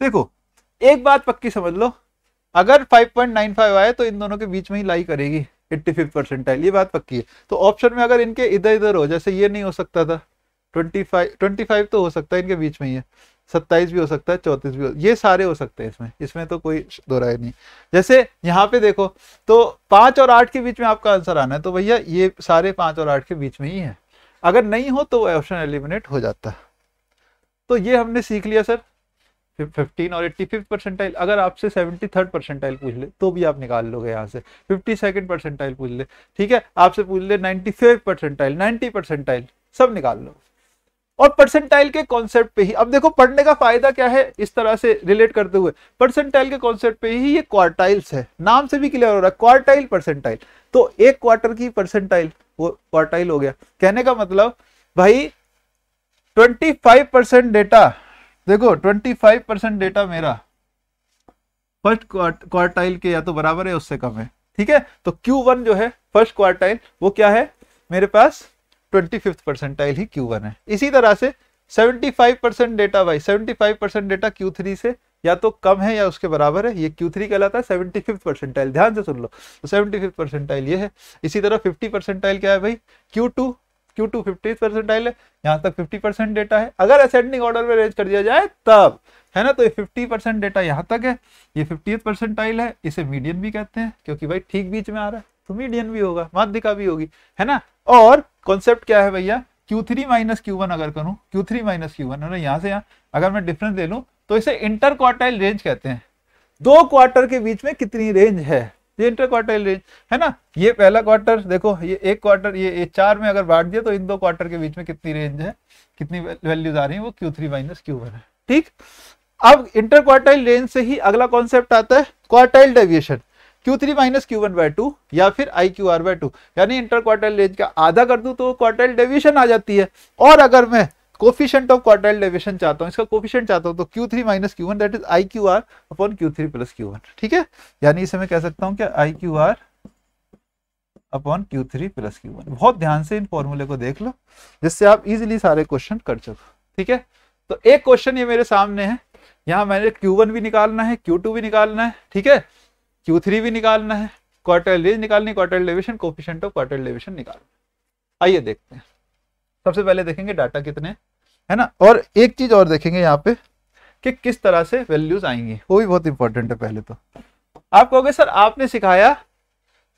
देखो एक बात पक्की समझ लो, अगर 5.95 आए तो इन दोनों के बीच में ही लाई करेगी, 85th परसेंटाइल, ये बात पक्की है। तो ऑप्शन में अगर इनके इधर इधर हो, जैसे ये नहीं हो सकता था, 25 तो हो सकता है इनके बीच में ही है, 27 भी हो सकता है, 34 भी ये सारे हो सकते हैं इसमें, इसमें तो कोई दो राय नहीं। जैसे यहाँ पे देखो तो 5 और 8 के बीच में आपका आंसर आना है, तो भैया ये सारे 5 और 8 के बीच में ही है, अगर नहीं हो तो ऑप्शन एलिमिनेट हो जाता है। तो ये हमने सीख लिया सर 15 और 85th परसेंटाइल। अगर आपसे 73rd परसेंटाइल पूछ ले तो भी आप निकाल लोगे यहाँ से, 52nd परसेंटाइल पूछ ले, ठीक है, आपसे पूछ ले 95th परसेंटाइल, 90 परसेंटाइल, सब निकाल लो। और परसेंटाइल के कॉन्सेप्ट पे ही अब देखो पढ़ने का फायदा क्या है, इस तरह से रिलेट करते हुए परसेंटाइल के कॉन्सेप्ट पे ही ये क्वार्टाइल्स है, नाम से भी क्लियर हो रहा है, क्वार्टाइल परसेंटाइल। तो एक क्वार्टर की परसेंटाइल वो क्वार्टाइल हो गया। कहने का मतलब भाई 25% डेटा, देखो 25% डेटा मेरा फर्स्ट क्वार्टाइल के या तो बराबर है उससे कम है, ठीक है। तो Q1 जो है फर्स्ट क्वार्टाइल वो क्या है मेरे पास 25th परसेंटाइल ही Q1 है। इसी तरह से 75% डेटा भाई 75% डेटा Q3 से या तो कम है या उसके बराबर है, ये Q3 कहलाता है 75th परसेंटाइल, ध्यान से सुन लो। तो 75th परसेंटाइल ये है। इसी तरह 50 परसेंटाइल क्या है भाई Q2 50th परसेंटाइल है, यहाँ तक 50% डेटा है। अगर असेंडिंग ऑर्डर में रेंज कर दिया जाए तब, है ना, तो ये 50% डेटा यहाँ तक है, ये 50th परसेंटाइल है, इसे मीडियन भी कहते हैं क्योंकि भाई ठीक बीच में आ रहा है तो मीडियन भी होगा, माध्यिका भी होगी, है ना। और कॉन्सेप्ट क्या है भैया Q3 माइनस Q1 अगर करूं, Q3 माइनस Q1 है ना, यहाँ से यहाँ अगर मैं डिफरेंस ले लूं तो इसे इंटर क्वार्टाइल रेंज कहते हैं। दो क्वार्टर के बीच में कितनी रेंज है, ये इंटर क्वार्टाइल रेंज है ना। ये पहला क्वार्टर देखो, ये एक क्वार्टर, ये 4 में अगर बांट दिया तो इन दो क्वार्टर के बीच में कितनी रेंज है, कितनी वैल्यूज आ रही है, वो Q3 माइनस Q1 है, ठीक। अब इंटर क्वार्टाइल रेंज से ही अगला कॉन्सेप्ट आता है quartile deviation, Q3 minus Q1/2 या फिर IQR/2, यानी इंटर क्वार्टाइल रेंज का आधा कर दूं तो क्वार्टाइल डेविएशन आ जाती है। और अगर मैं कोफिशिएंट ऑफ क्वार्टाइल डेविएशन चाहता हूं, इसका कोफिशिएंट चाहता हूं, तो Q3 minus Q1 that is IQR upon Q3 plus Q1, ठीक है। यानी इसे मैं कह सकता हूं क्या IQR upon Q3 plus Q1। बहुत ध्यान से इन फॉर्मूले को देख लो जिससे आप इजिली सारे क्वेश्चन कर सको, ठीक है। तो एक क्वेश्चन ये मेरे सामने है, यहाँ मैंने Q1 भी निकालना है, Q2 भी निकालना है, ठीक है, Q3 भी निकालना है, क्वार्टाइल रेंज निकालनी, quartile deviation, coefficient of quartile deviation निकालना। आइए देखते हैं। सबसे पहले देखेंगे डाटा कितने, है ना, और एक चीज और देखेंगे यहाँ पे कि किस तरह से वैल्यूज आएंगी, वो भी बहुत इंपॉर्टेंट है। पहले तो आप कहोगे सर आपने सिखाया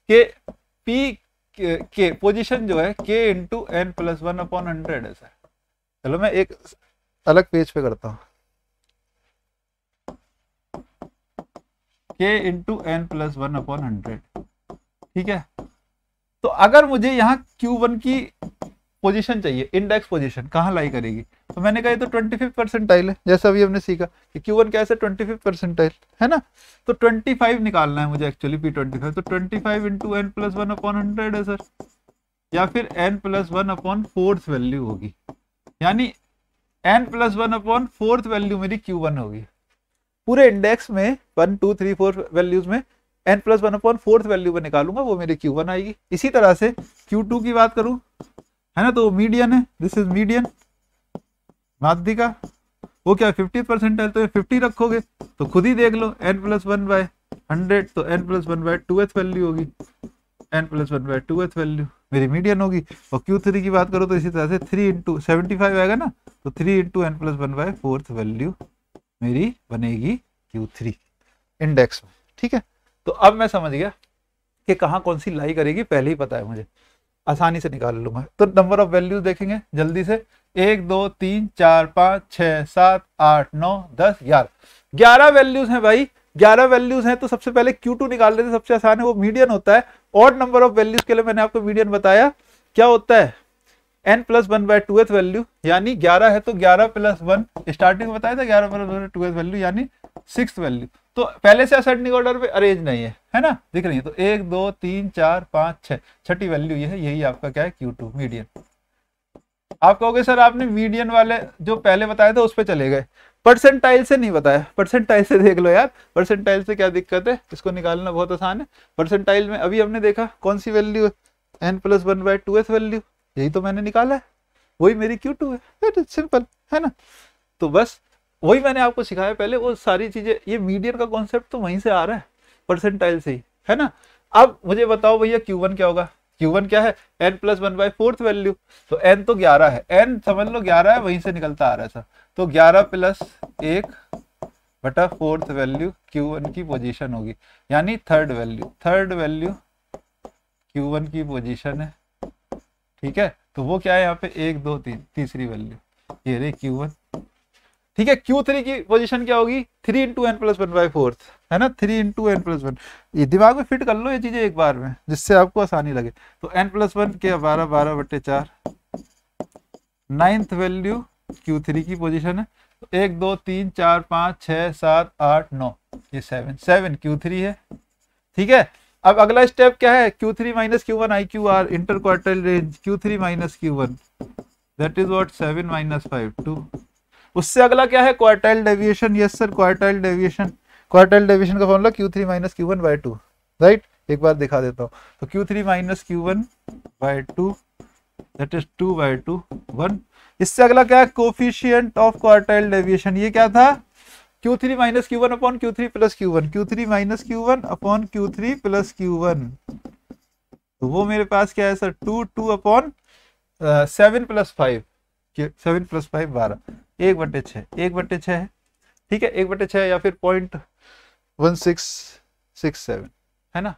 कि P के पोजीशन जो है K इंटू N प्लस 1/100 है सर। चलो मैं एक अलग पेज पे करता हूँ, K इंटू N प्लस 1/100, ठीक है। तो अगर मुझे यहाँ Q1 की पोजीशन चाहिए, इंडेक्स पोजीशन कहाँ लाई करेगी, तो मैंने कहा ये तो 25th परसेंटाइल है, जैसा अभी हमने सीखा कि Q1 कैसे 25th परसेंटाइल है ना। तो 25 निकालना है मुझे एक्चुअली P25, तो 25 इंटू N प्लस 1/100 है सर, या फिर N प्लस 1/4 वैल्यू होगी, यानी N प्लस 1/4 वैल्यू मेरी Q1 होगी। पूरे इंडेक्स में 1 2 3 4 वैल्यूज में N प्लस 1/4 वैल्यू में निकालूंगा, वो मेरी Q1 आएगी। इसी तरह से Q2 की बात करूं, है ना, तो मीडियन है, दिस इज मीडियन, माध्यिका, वो क्या 50th परसेंटाइल, तो 50 रखोगे तो खुद ही देख लो N प्लस 1/100, तो N प्लस 1/2th वैल्यू होगी, N प्लस 1/2th वैल्यू मेरी मीडियन होगी। और Q3 की बात करो तो इसी तरह से 3 इंटू 75 आएगा ना, तो 3 इंटू N प्लस 1/4 वैल्यू मेरी बनेगी Q3 इंडेक्स में, ठीक है। तो अब मैं समझ गया कि कहाँ कौन सी लाई करेगी, पहले ही पता है मुझे, आसानी से निकाल लूंगा। तो नंबर ऑफ वैल्यूज देखेंगे जल्दी से, 1 2 3 4 5 6 7 8 9 10 11 वैल्यूज हैं भाई, 11 वैल्यूज हैं। तो सबसे पहले Q2 निकाल लेते, सबसे आसान है, वो मीडियन होता है। और नंबर ऑफ वैल्यूज के लिए मैंने आपको मीडियन बताया क्या होता है, N प्लस 1/2th वैल्यू, यानी 11 है तो 11 प्लस 1, स्टार्टिंग में बताया था 11 प्लस 1/2th वैल्यू यानी 6th वैल्यू। तो पहले से असेंडिंग ऑर्डर पे अरेंज नहीं है ना, दिख रही है। तो 1 2 3 4 5 6, छठी वैल्यू ये है, यही आपका क्या है Q2 मीडियन। आप कहोगे सर आपने मीडियन वाले जो पहले बताए थे उस पर चले गए, परसेंटाइल से नहीं बताया, परसेंटाइल से देख लो यार, परसेंटाइल से क्या दिक्कत है, इसको निकालना बहुत आसान है। परसेंटाइल में अभी हमने देखा कौन सी वैल्यू है, N प्लस 1/2th वैल्यू, यही तो मैंने निकाला है, वही मेरी Q2 है, सिंपल है ना। तो बस वही मैंने आपको सिखाया पहले, वो सारी चीजें, ये मीडियन का कॉन्सेप्ट तो वहीं से आ रहा है, परसेंटाइल से ही, है ना। अब मुझे बताओ भैया Q1 क्या होगा। Q1 क्या है, n प्लस 1/4 वैल्यू। तो n तो 11 है, n समझ लो 11 है, वहीं से निकलता आ रहा है सर। तो 11 प्लस 1/4 वैल्यू Q1 की पोजीशन होगी, यानी थर्ड वैल्यू Q1 की पोजीशन है। ठीक है, तो वो क्या है यहाँ पे 1 2 3, तीसरी वैल्यू ये रही Q1। ठीक है, Q3 की पोजीशन क्या होगी, 3 इंटू n प्लस 1/4 है ना, 3 इंटू n प्लस 1। ये दिमाग में फिट कर लो ये चीजें एक बार में, जिससे आपको आसानी लगे। तो n प्लस 1 के 12/4, 9th वैल्यू Q3 की पोजीशन है। तो 1 2 3 4 5 6 7 8 9, ये 7 Q3 है। ठीक है, अब अगला स्टेप क्या है, Q3 minus Q1 IQR interquartile range, Q3 minus Q1 that is what 7 minus 5 2। उससे अगला क्या है, quartile deviation. Yes sir, quartile deviation का formula Q3 minus Q1 by 2, right. एक बार दिखा देता हूँ। तो Q3 minus Q1 by 2 that is 2 by 2 1। इससे अगला क्या है, कोफिशिएंट ऑफ क्वार्टाइल डेविएशन। ये क्या था, Q3 minus Q1 upon Q3 plus Q1, Q3 minus Q1 upon Q3 plus Q1। तो वो मेरे पास क्या है सर, 2 अपॉन 7 प्लस 5, 7 प्लस 5 12, 1/6, 1/6 है। ठीक है, 1/6 या फिर 0.1667 है ना।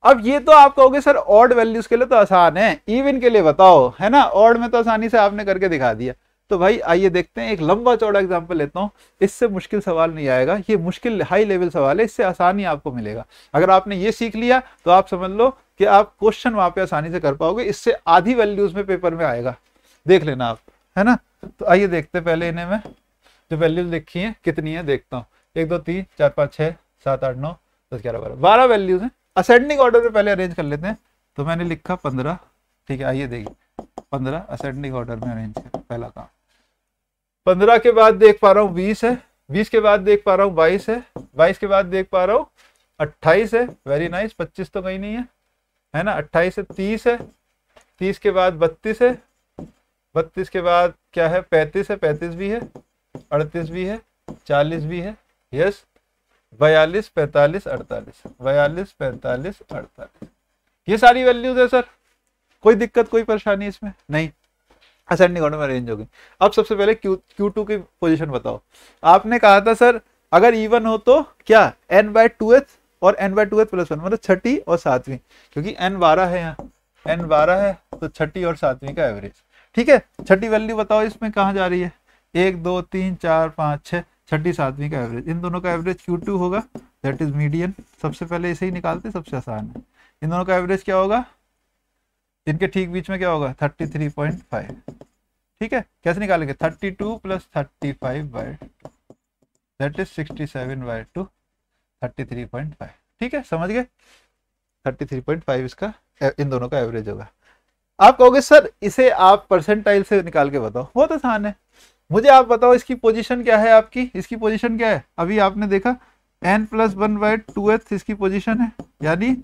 अब ये तो आप कहोगे सर ऑड वैल्यूज के लिए तो आसान है, इवन के लिए बताओ, है ना। ऑड में तो आसानी से आपने करके दिखा दिया। तो भाई आइए देखते हैं, एक लंबा चौड़ा एग्जांपल लेता हूँ। इससे मुश्किल सवाल नहीं आएगा, ये मुश्किल हाई लेवल सवाल है, इससे आसानी आपको मिलेगा। अगर आपने ये सीख लिया तो आप समझ लो कि आप क्वेश्चन वहां पे आसानी से कर पाओगे। इससे आधी वैल्यूज में पेपर में आएगा, देख लेना आप, है ना। तो आइए देखते हैं, पहले इन्हें मैं जो वैल्यूज लिखी है कितनी है देखता हूँ। 1 2 3 4 5 6 7 8 9 10 11 12 वैल्यूज हैं। असेंडिंग ऑर्डर में पहले अरेंज कर लेते हैं। तो मैंने लिखा 15। ठीक है, आइए देखिए 15 असेंडिंग ऑर्डर में अरेंज कर, पहला काम। 15 के बाद देख पा रहा हूँ 20 है, 20 के बाद देख पा रहा हूँ 22 है, 22 के बाद देख पा रहा हूँ 28 है, वेरी नाइस, 25 तो कहीं नहीं है ना। 28 है, 30 है, 30 के बाद 32 है, 32 के बाद क्या है 35 है, 35 भी है, 38 भी है, 40 भी है, यस, 42 45 48, 42 45 48, ये सारी वैल्यूज है सर। कोई दिक्कत कोई परेशानी इसमें नहीं, असेंडिंग ऑर्डर में अरेंज हो गई। अब सबसे पहले Q2 की पोजीशन बताओ। आपने कहा था सर अगर इवन हो तो क्या n/2th और n/2th प्लस 1, मतलब छठी और सातवीं, क्योंकि n 12 है, यहाँ n 12 है, तो छठी और सातवीं का एवरेज। ठीक है, छठी वैल्यू बताओ इसमें कहाँ जा रही है, 1 2 3 4 5 6, छठी सातवीं का एवरेज, इन दोनों का एवरेज Q2 होगा, दैट इज मीडियन। सबसे पहले इसे ही निकालते, सबसे आसान है। इन दोनों का एवरेज क्या होगा, इनके ठीक बीच में क्या होगा 33.5। ठीक है, कैसे निकालेंगे, 32 प्लस 35/2 दैट इज 67/2, 33.5। ठीक है, समझ गए, 33.5 इसका इन दोनों का एवरेज होगा। आप कहोगे सर इसे आप परसेंटाइल से निकाल के बताओ, बहुत आसान है। मुझे आप बताओ इसकी पोजीशन क्या है, आपकी इसकी पोजीशन क्या है। अभी आपने देखा n प्लस 1/2th इसकी पोजीशन है, यानी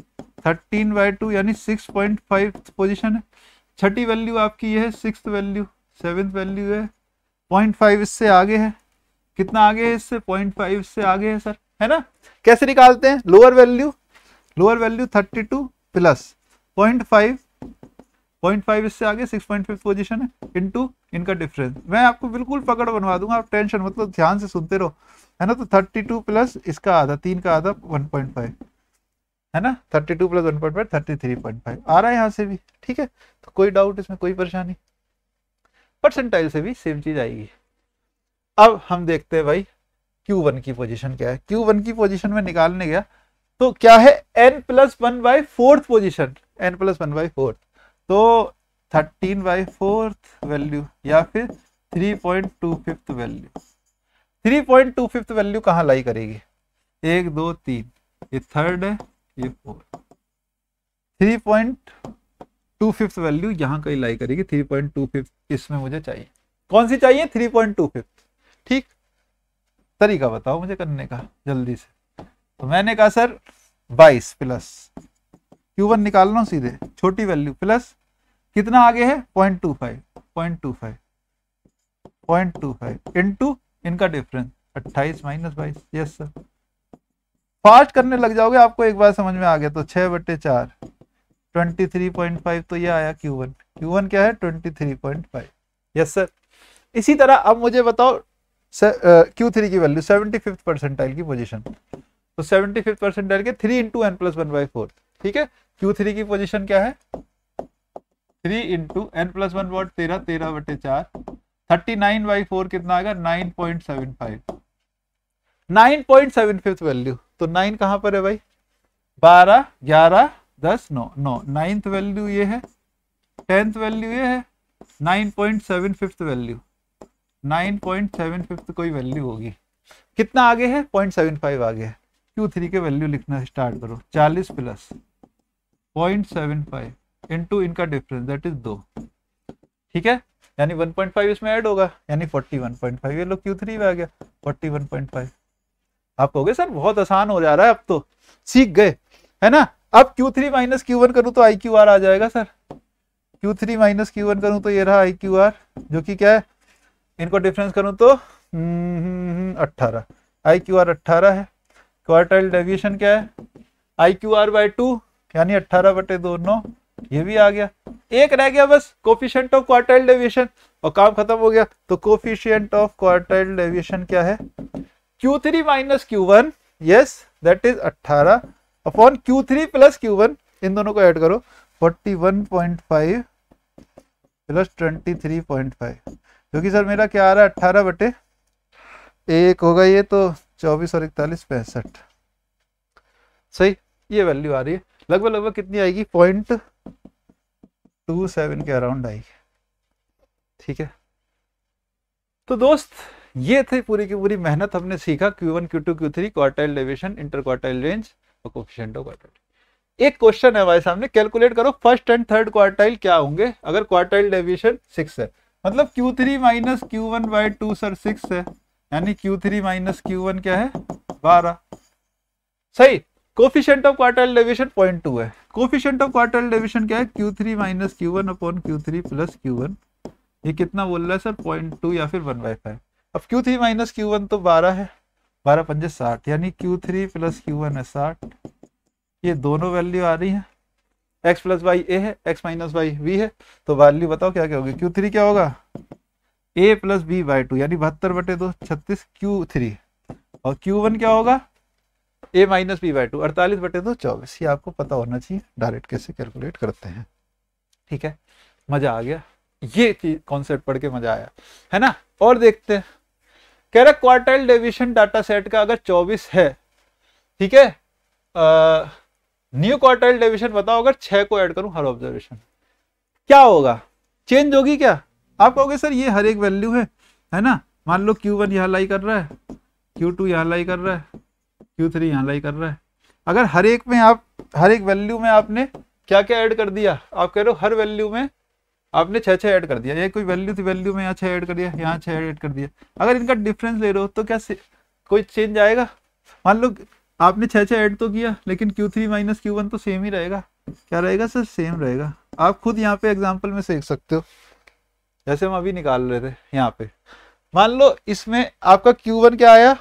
13/2 यानी 6.5 पोजीशन है। छठी वैल्यू आपकी ये है, 6th वैल्यू, 7th वैल्यू है, 0.5 इससे आगे है। कितना आगे है इससे, 0.5 इससे आगे है सर, है ना। कैसे निकालते हैं, लोअर वैल्यू 32 प्लस 0.5, 0.5 इससे आगे 6.5 पोजीशन है, इनटू इनका डिफरेंस। मैं आपको बिल्कुल पकड़ बनवा दूंगा, आप टेंशन मतलब ध्यान से सुनते रहो, है ना। तो 32 प्लस इसका आधा, 3 का आधा 1.5, है ना। 32 प्लस 1.5 33.5 आ रहा है यहाँ से भी। ठीक है, तो कोई डाउट इसमें, कोई परेशानी। परसेंटाइल से भी सेम चीज आएगी। अब हम देखते हैं भाई Q1 की पोजीशन क्या है। Q1 की पोजीशन में निकालने गया तो क्या है, n plus 1/4 position, n plus 1/4, तो 13/4 वैल्यू या फिर 3.25 वैल्यू। 3.25 वैल्यू कहाँ लाई करेगी, 1 2 3, ये थर्ड है, ये फोर्थ। 3.25 वैल्यू यहाँ कहीं लाई करेगी, 3.25 इसमें मुझे चाहिए। कौन सी चाहिए, 3.25। ठीक, तरीका बताओ मुझे करने का जल्दी से। तो मैंने कहा सर 22 प्लस Q1 निकाल लो सीधे, छोटी वैल्यू प्लस कितना आगे है 0.25 इनटू इनका difference 28 minus 22, yes sir. Fast करने लग जाओगे आपको एक बार समझ में आ गया। तो 6/4 23.5, तो ये आया Q1। Q1 क्या है 23.5। Yes sir. इसी तरह अब मुझे बताओ Q3 की वैल्यू 75th परसेंटाइल की पोजीशन। तो 75th परसेंटाइल के 3 × n+1/4। ठीक है, Q3 की पोजीशन क्या है 3 × n+1 13, 13/4, 39/4 कितना आएगा 9.75, 9.75 वैल्यू। तो 9 कहां पर है भाई 12, 11, 10, 9, 9 9th वैल्यू ये है, 10th वैल्यू ये है, 9.75 वैल्यू, 9.75 कोई वैल्यू होगी। कितना आगे है 0.75 आगे है। Q3 के वैल्यू लिखना स्टार्ट करो। 40 प्लस 0.75 इंटू इनका डिफरेंस दैट इज 2। ठीक है, यानी 1.5 इसमें ऐड होगा, यानी 41.5। ये लो Q3 में आ गया 41.5। आप कहोगे सर बहुत आसान हो जा रहा है, अब तो सीख गए है ना। अब Q3 माइनस Q1 करूं तो IQR आ जाएगा सर। Q3 माइनस Q1 करूं तो ये रहा IQR, जो कि क्या है, इनको डिफरेंस करूं तो 18, IQR 18 है। क्वार्टाइल डेविएशन क्या है IQR/2, यानी 18/2, 9, ये भी आ गया। एक रह गया बस कोफिशिएंट ऑफ क्वार्टाइल डेविएशन और काम खत्म हो गया। तो कोफिशिएंट ऑफ क्वार्टाइल डेविएशन क्या है Q3 minus Q1, yes that is 18 upon Q3 plus Q1, इन दोनों को ऐड करो 41.5 प्लस 23.5, क्योंकि सर मेरा क्या आ रहा है 18/1 होगा ये, तो 24 और 41 65। सही, ये वैल्यू आ रही है। लगभग लगभग कितनी आएगी 0.27 के अराउंड आएगी। ठीक है, तो दोस्त ये थी पूरी की पूरी मेहनत। हमने सीखा Q1, Q2, Q3, quartile deviation, inter quartile range और कोफिशिएंट ऑफ क्वार्टाइल। एक क्वेश्चन है हमारे सामने, कैलकुलेट करो फर्स्ट एंड थर्ड क्वार्टाइल क्या होंगे अगर क्वार्टाइल डेविएशन 6 है। मतलब Q3 माइनस Q1/2 सर 6 है, यानी Q3 माइनस Q1 क्या है 12। सही। कोफिशिएंट ऑफ क्वार्टाइल डेविएशन 0.2 है। कोफिशिएंट ऑफ क्वार्टाइल डेविएशन क्या है Q3 minus Q1 upon Q3 plus Q1। ये कितना बोल रहा है सर 0.2 या फिर 1/5। अब Q3 माइनस Q1 तो 12 है, 12 पंजे 60, यानी Q3 प्लस Q1 है 60। ये दोनों वैल्यू आ रही है। x प्लस वाई ए है, x माइनस वाई बी है। तो वैल्यू बताओ क्या क्या होगी। Q3 क्या होगा a प्लस b/2, यानी 72/2 36 Q3, और Q1 क्या होगा a माइनस b/2 48/2 24। ये आपको पता होना चाहिए डायरेक्ट कैसे कैलकुलेट करते हैं। ठीक है, मजा आ गया, ये चीज कॉन्सेप्ट पढ़ के मजा आया है ना। और देखते हैं, कह रहा क्वार्टाइल डेविएशन डाटा सेट का अगर 24 है, ठीक है, न्यू क्वार्टाइल डेविएशन बताओ अगर 6 को ऐड करूं हर ऑब्जर्वेशन क्या होगा, चेंज होगी क्या। आप कहोगे सर ये हर एक वैल्यू है ना। मान लो Q1 यहाँ लाई कर रहा है, Q2 यहाँ लाई कर रहा है, Q3 यहाँ लाई कर रहा है। अगर हर एक में आप हर एक वैल्यू में आपने क्या क्या ऐड कर दिया, आप कह रहे हो हर वैल्यू में आपने 6 ऐड कर दिया। ये कोई वैल्यू थी, वैल्यू में यहाँ 6 ऐड कर दिया, यहाँ 6 ऐड कर दिया। अगर इनका डिफरेंस ले रहे हो तो क्या कोई चेंज आएगा। मान लो आपने 6 ऐड तो किया, लेकिन Q3 माइनस Q1 तो सेम ही रहेगा। क्या रहेगा सर सेम रहेगा। आप खुद यहाँ पे एग्जाम्पल में सीख सकते हो, जैसे हम अभी निकाल रहे थे। यहाँ पे मान लो इसमें आपका Q1 क्या आया,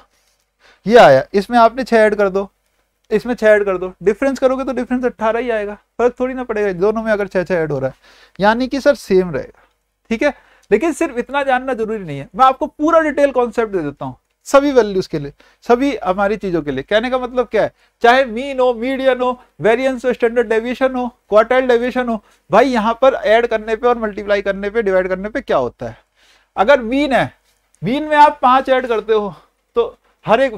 ये आया, इसमें आपने 6 ऐड कर दो, इसमें 6 ऐड कर दो, डिफरेंस करोगे तो डिफरेंस 18 ही आएगा, फर्क थोड़ी ना पड़ेगा दोनों में अगर 6 ऐड हो रहा है, यानी कि सर सेम रहेगा। ठीक है, लेकिन सिर्फ इतना जानना जरूरी नहीं है, मैं आपको पूरा डिटेल कॉन्सेप्ट दे देता हूँ सभी वैल्यूज के लिए, सभी हमारी चीजों के लिए। कहने का मतलब क्या है, चाहे मीन हो, मीडियन हो, वेरिएंस हो, स्टैंडर्ड डेविएशन हो, क्वार्टाइल डेविएशन हो, भाई यहाँ पर ऐड करने पे और मल्टीप्लाई करने पे, डिवाइड करने पे क्या होता है। अगर मीन है, मीन में आप 5 ऐड करते हो तो हर एक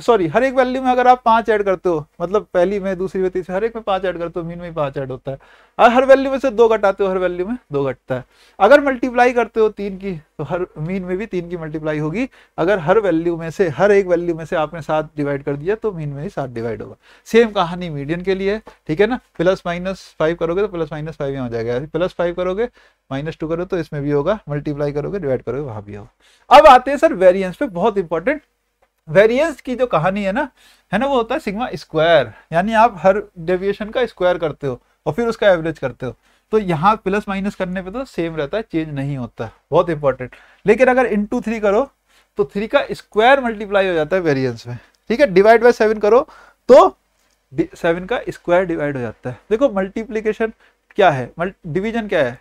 वैल्यू में अगर आप 5 ऐड करते हो, मतलब पहली में, दूसरी में, तीसरी, हर एक में 5 ऐड करते हो, मीन में 5 ऐड होता है। और हर वैल्यू में से 2 घटाते हो, हर वैल्यू में 2 घटता है। अगर मल्टीप्लाई करते हो 3 की, तो हर मीन में भी 3 की मल्टीप्लाई होगी। अगर हर वैल्यू में से, हर एक वैल्यू में से आपने 7 डिवाइड कर दिया तो मीन में ही 7 डिवाइड होगा। सेम कहानी मीडियन के लिए, ठीक है ना। प्लस माइनस 5 करोगे तो प्लस माइनस 5 यहाँ हो जाएगा, प्लस 5 करोगे -2 करो तो इसमें भी होगा, मल्टीप्लाई करोगे डिवाइड करोगे वहां भी होगा। अब आते हैं सर वेरिएंस पे, बहुत इंपॉर्टेंट। वेरिएंस की जो कहानी है ना, वो होता है सिग्मा स्क्वायर, यानी आप हर डेविएशन का स्क्वायर करते हो और फिर उसका एवरेज करते हो। तो यहाँ प्लस माइनस करने पे तो सेम रहता है, चेंज नहीं होता, बहुत इंपॉर्टेंट। लेकिन अगर इंटू 3 करो तो 3 का स्क्वायर मल्टीप्लाई हो जाता है वेरिएंस में, ठीक है। डिवाइड बाय 7 करो तो 7 का स्क्वायर डिवाइड हो जाता है। देखो मल्टीप्लीकेशन क्या है, डिवीजन क्या है,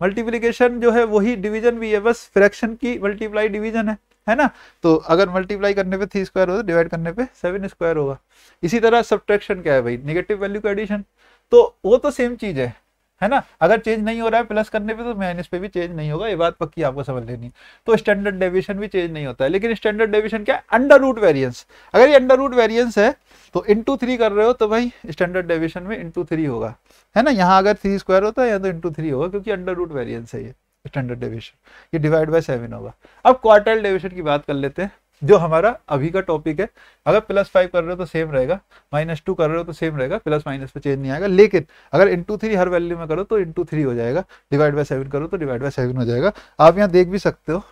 मल्टीप्लीकेशन जो है वही डिवीजन भी है, बस फ्रैक्शन की मल्टीप्लाई डिवीजन है ना। तो अगर मल्टीप्लाई करने पे 3 स्क्वायर होगा, डिवाइड करने पे 7 स्क्वायर होगा। इसी तरह सब्ट्रैक्शन क्या है भाई, नेगेटिव वैल्यू का एडिशन, तो वो तो सेम चीज है ना। अगर चेंज नहीं हो रहा है प्लस करने पे तो माइनस पे भी चेंज नहीं होगा, ये बात पक्की आपको समझ लेनी है। तो स्टैंडर्ड डेविएशन भी चेंज नहीं होता है, लेकिन स्टैंडर्ड डेविएशन क्या है, अंडर रूट वेरिएंस। अगर ये अंडर रूट वेरिएंस है तो इंटू 3 कर रहे हो तो भाई स्टैंडर्ड डेविएशन में इंटू 3 होगा, है ना। यहाँ अगर 3 स्क्वायर होता है या तो इंटू 3 होगा, क्योंकि अंडर रूट वेरिएंस है ये स्टैंडर्ड डेविएशन, ये डिवाइड बाय 7 होगा। अब क्वार्टाइल डेविएशन की बात कर लेते हैं, जो हमारा अभी का टॉपिक है। अगर +5 कर रहे हो तो सेम रहेगा, -2 कर रहे हो तो सेम रहेगा, प्लस माइनस पे चेंज नहीं आएगा। लेकिन अगर इंटू 3 हर वैल्यू में करो तो इंटू 3 हो जाएगा, डिवाइड बाय 7 करो तो डिवाइड बाय 7 हो जाएगा। आप यहाँ देख भी सकते हो,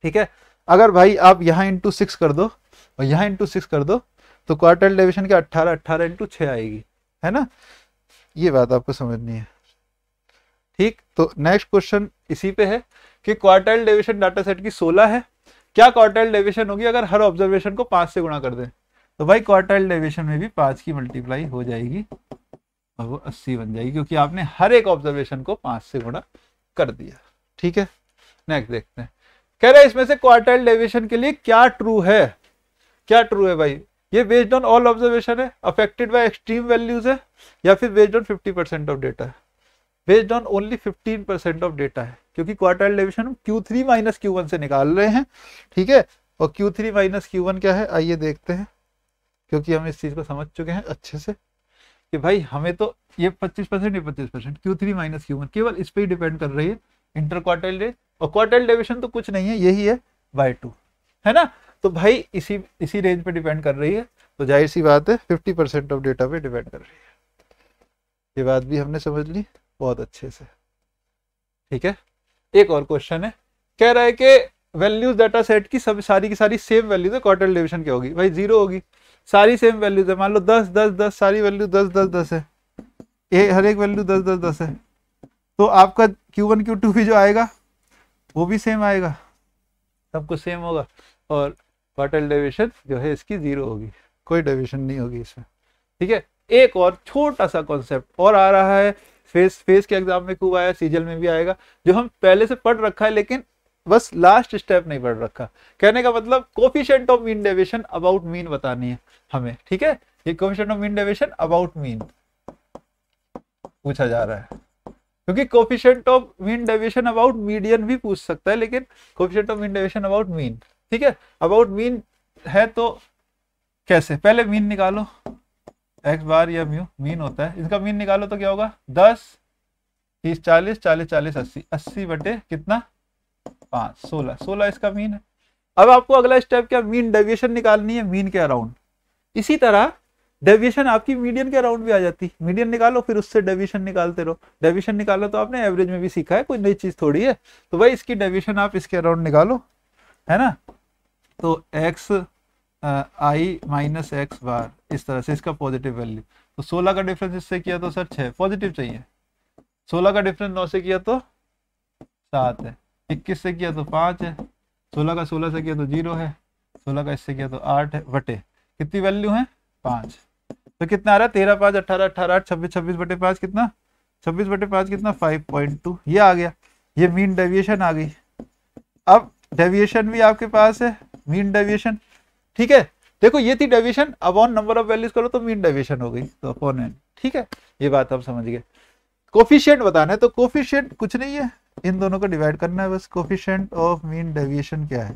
ठीक है। अगर भाई आप यहाँ इंटू 6 कर दो और यहाँ इंटू 6 कर दो तो क्वार्टाइल डेविएशन के 18 इंटू 6 आएगी, है ना। ये बात आपको समझनी है, ठीक। तो नेक्स्ट क्वेश्चन इसी पे है कि क्वार्टाइल डेविएशन डाटा सेट की 16 है, क्या क्वार्टाइल डेविएशन होगी अगर हर ऑब्जर्वेशन को 5 से गुणा कर दें। तो भाई क्वार्टाइल डेविएशन में भी 5 की मल्टीप्लाई हो जाएगी और वो 80 बन जाएगी, क्योंकि आपने हर एक ऑब्जर्वेशन को 5 से गुणा कर दिया, ठीक है। नेक्स्ट देखते हैं, कह रहे हैं इसमें से क्वार्टाइल डेविएशन के लिए क्या ट्रू है, क्या ट्रू है भाई। ये बेस्ड ऑन ऑल ऑब्जर्वेशन है, अफेक्टेड बाय एक्सट्रीम वैल्यूज है, या फिर बेस्ड ऑन 50% ऑफ डेटा है। Based on only 15% of data है, क्योंकि क्वार्टाइल डेविएशन हम Q3 माइनस Q1 से निकाल रहे हैं, ठीक है। और Q3 माइनस Q1 क्या है, आइए देखते हैं, क्योंकि हम इस चीज को समझ चुके हैं अच्छे से कि भाई हमें तो ये 25% ये 25% Q3 माइनस Q1 केवल इस पे ही डिपेंड कर रही है इंटर क्वार्टाइल रेट, और क्वार्टाइल डेविएशन तो कुछ नहीं है, यही है y2, है ना। तो भाई इसी रेंज पे डिपेंड कर रही है, तो जाहिर सी बात है 50% ऑफ डेटा पे डिपेंड कर रही है। ये बात भी हमने समझ ली बहुत अच्छे से, ठीक है। एक और क्वेश्चन है, कह रहा है कि वैल्यूज डाटा सेट की सब सारी की सारी सेम वैल्यूज है, क्वार्टाइल डेविएशन क्या होगी भाई, 0 होगी। सारी सेम वैल्यूज है, मान लो 10 10 10, सारी वैल्यू 10 10 10 है, हर एक वैल्यू 10 10 10 है, तो आपका Q1 Q2 भी जो आएगा वो भी सेम आएगा, सब कुछ सेम होगा, और क्वार्टाइल डेविएशन जो है इसकी 0 होगी, कोई डेविएशन नहीं होगी इसमें, ठीक है। एक और छोटा सा कॉन्सेप्ट और आ रहा है, फेस के एग्जाम में खूब आया, सीजल में भी आएगा, जो हम पहले से पढ़ रखा है लेकिन बस लास्ट स्टेप नहीं पढ़ रखा। कहने का मतलब coefficient of mean deviation about mean बतानी है हमें, ठीक है। ये coefficient of mean deviation about mean पूछा जा रहा है, क्योंकि coefficient of mean deviation about median भी पूछ सकता है, लेकिन coefficient of mean deviation about mean, ठीक है। अबाउट मीन है तो कैसे, पहले मीन निकालो, एक्स बार या म्यू मीन होता है, इसका मीन निकालो तो क्या होगा, 10 30 40 40 40 80 80 बटे कितना 5 16 16 इसका मीन है। अब आपको अगला स्टेप क्या, मीन डेविएशन निकालनी है मीन के अराउंड। इसी तरह डेविएशन आपकी मीडियन के अराउंड भी आ जाती, मीडियन निकालो फिर उससे डेविएशन निकालते रहो। डेविएशन निकालो तो आपने एवरेज में भी सीखा है, कोई नई चीज थोड़ी है। तो भाई इसकी डेविएशन आप इसके अराउंड निकालो, है ना। तो एक्स आई माइनस एक्स बार, इस तरह से इसका पॉजिटिव वैल्यू, तो 16 का डिफरेंस इससे किया तो सर 6 पॉजिटिव चाहिए, 16 का डिफरेंस 9 से किया तो 7 है, 21 से किया तो 5 है, 16 का 16 से किया तो 0 है, 16 का इससे किया तो 8 है, बटे कितनी वैल्यू है 5, तो कितना आ रहा है 13 5 18 18 8 26 26 बटे 5 कितना 26 बटे 5 कितना 5.2, ये आ गया, ये मीन डेविएशन आ गई। अब डेविएशन भी आपके पास है, मीन डेविएशन, ठीक है। देखो ये थी deviation, upon number of values करो तो मीन डेविएशन हो गई, तो अपॉन n, ठीक है। ये बात हम समझ गए। कोफिशिएंट बताना है, तो कोफिशिएंट कुछ नहीं है, इन दोनों को डिवाइड करना है बस। कोफिशिएंट ऑफ मीन डेविएशन क्या है,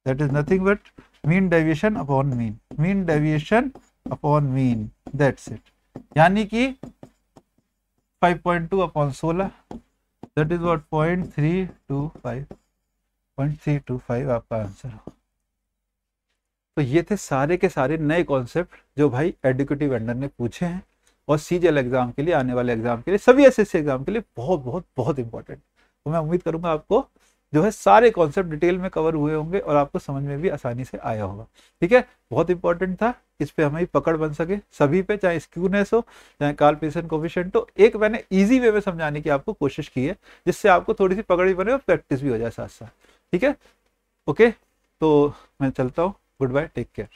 that is nothing but mean deviation upon mean, mean deviation upon mean, that's it. यानी कि 5.2 अपॉन 16, दैट इज व्हाट 0.325 आपका आंसर हो। तो ये थे सारे के सारे नए कॉन्सेप्ट जो भाई एडुकेटिव वेंडर ने पूछे हैं, और सीजीएल एग्जाम के लिए, आने वाले एग्जाम के लिए, सभी एसएससी एग्जाम के लिए बहुत बहुत बहुत इंपॉर्टेंट। तो मैं उम्मीद करूंगा आपको जो है सारे कॉन्सेप्ट डिटेल में कवर हुए होंगे और आपको समझ में भी आसानी से आया होगा, ठीक है। बहुत इंपॉर्टेंट था, इस पे हमारी पकड़ बन सके सभी पे, चाहे स्क्यूनेस हो चाहे कार्ल पियर्सन कोफिशिएंट हो। एक मैंने इजी वे में समझाने की आपको कोशिश की है, जिससे आपको थोड़ी सी पकड़ भी बने और प्रैक्टिस भी हो जाए साथ साथ, ठीक है। ओके, तो मैं चलता हूँ, गुड बाय, टेक केयर।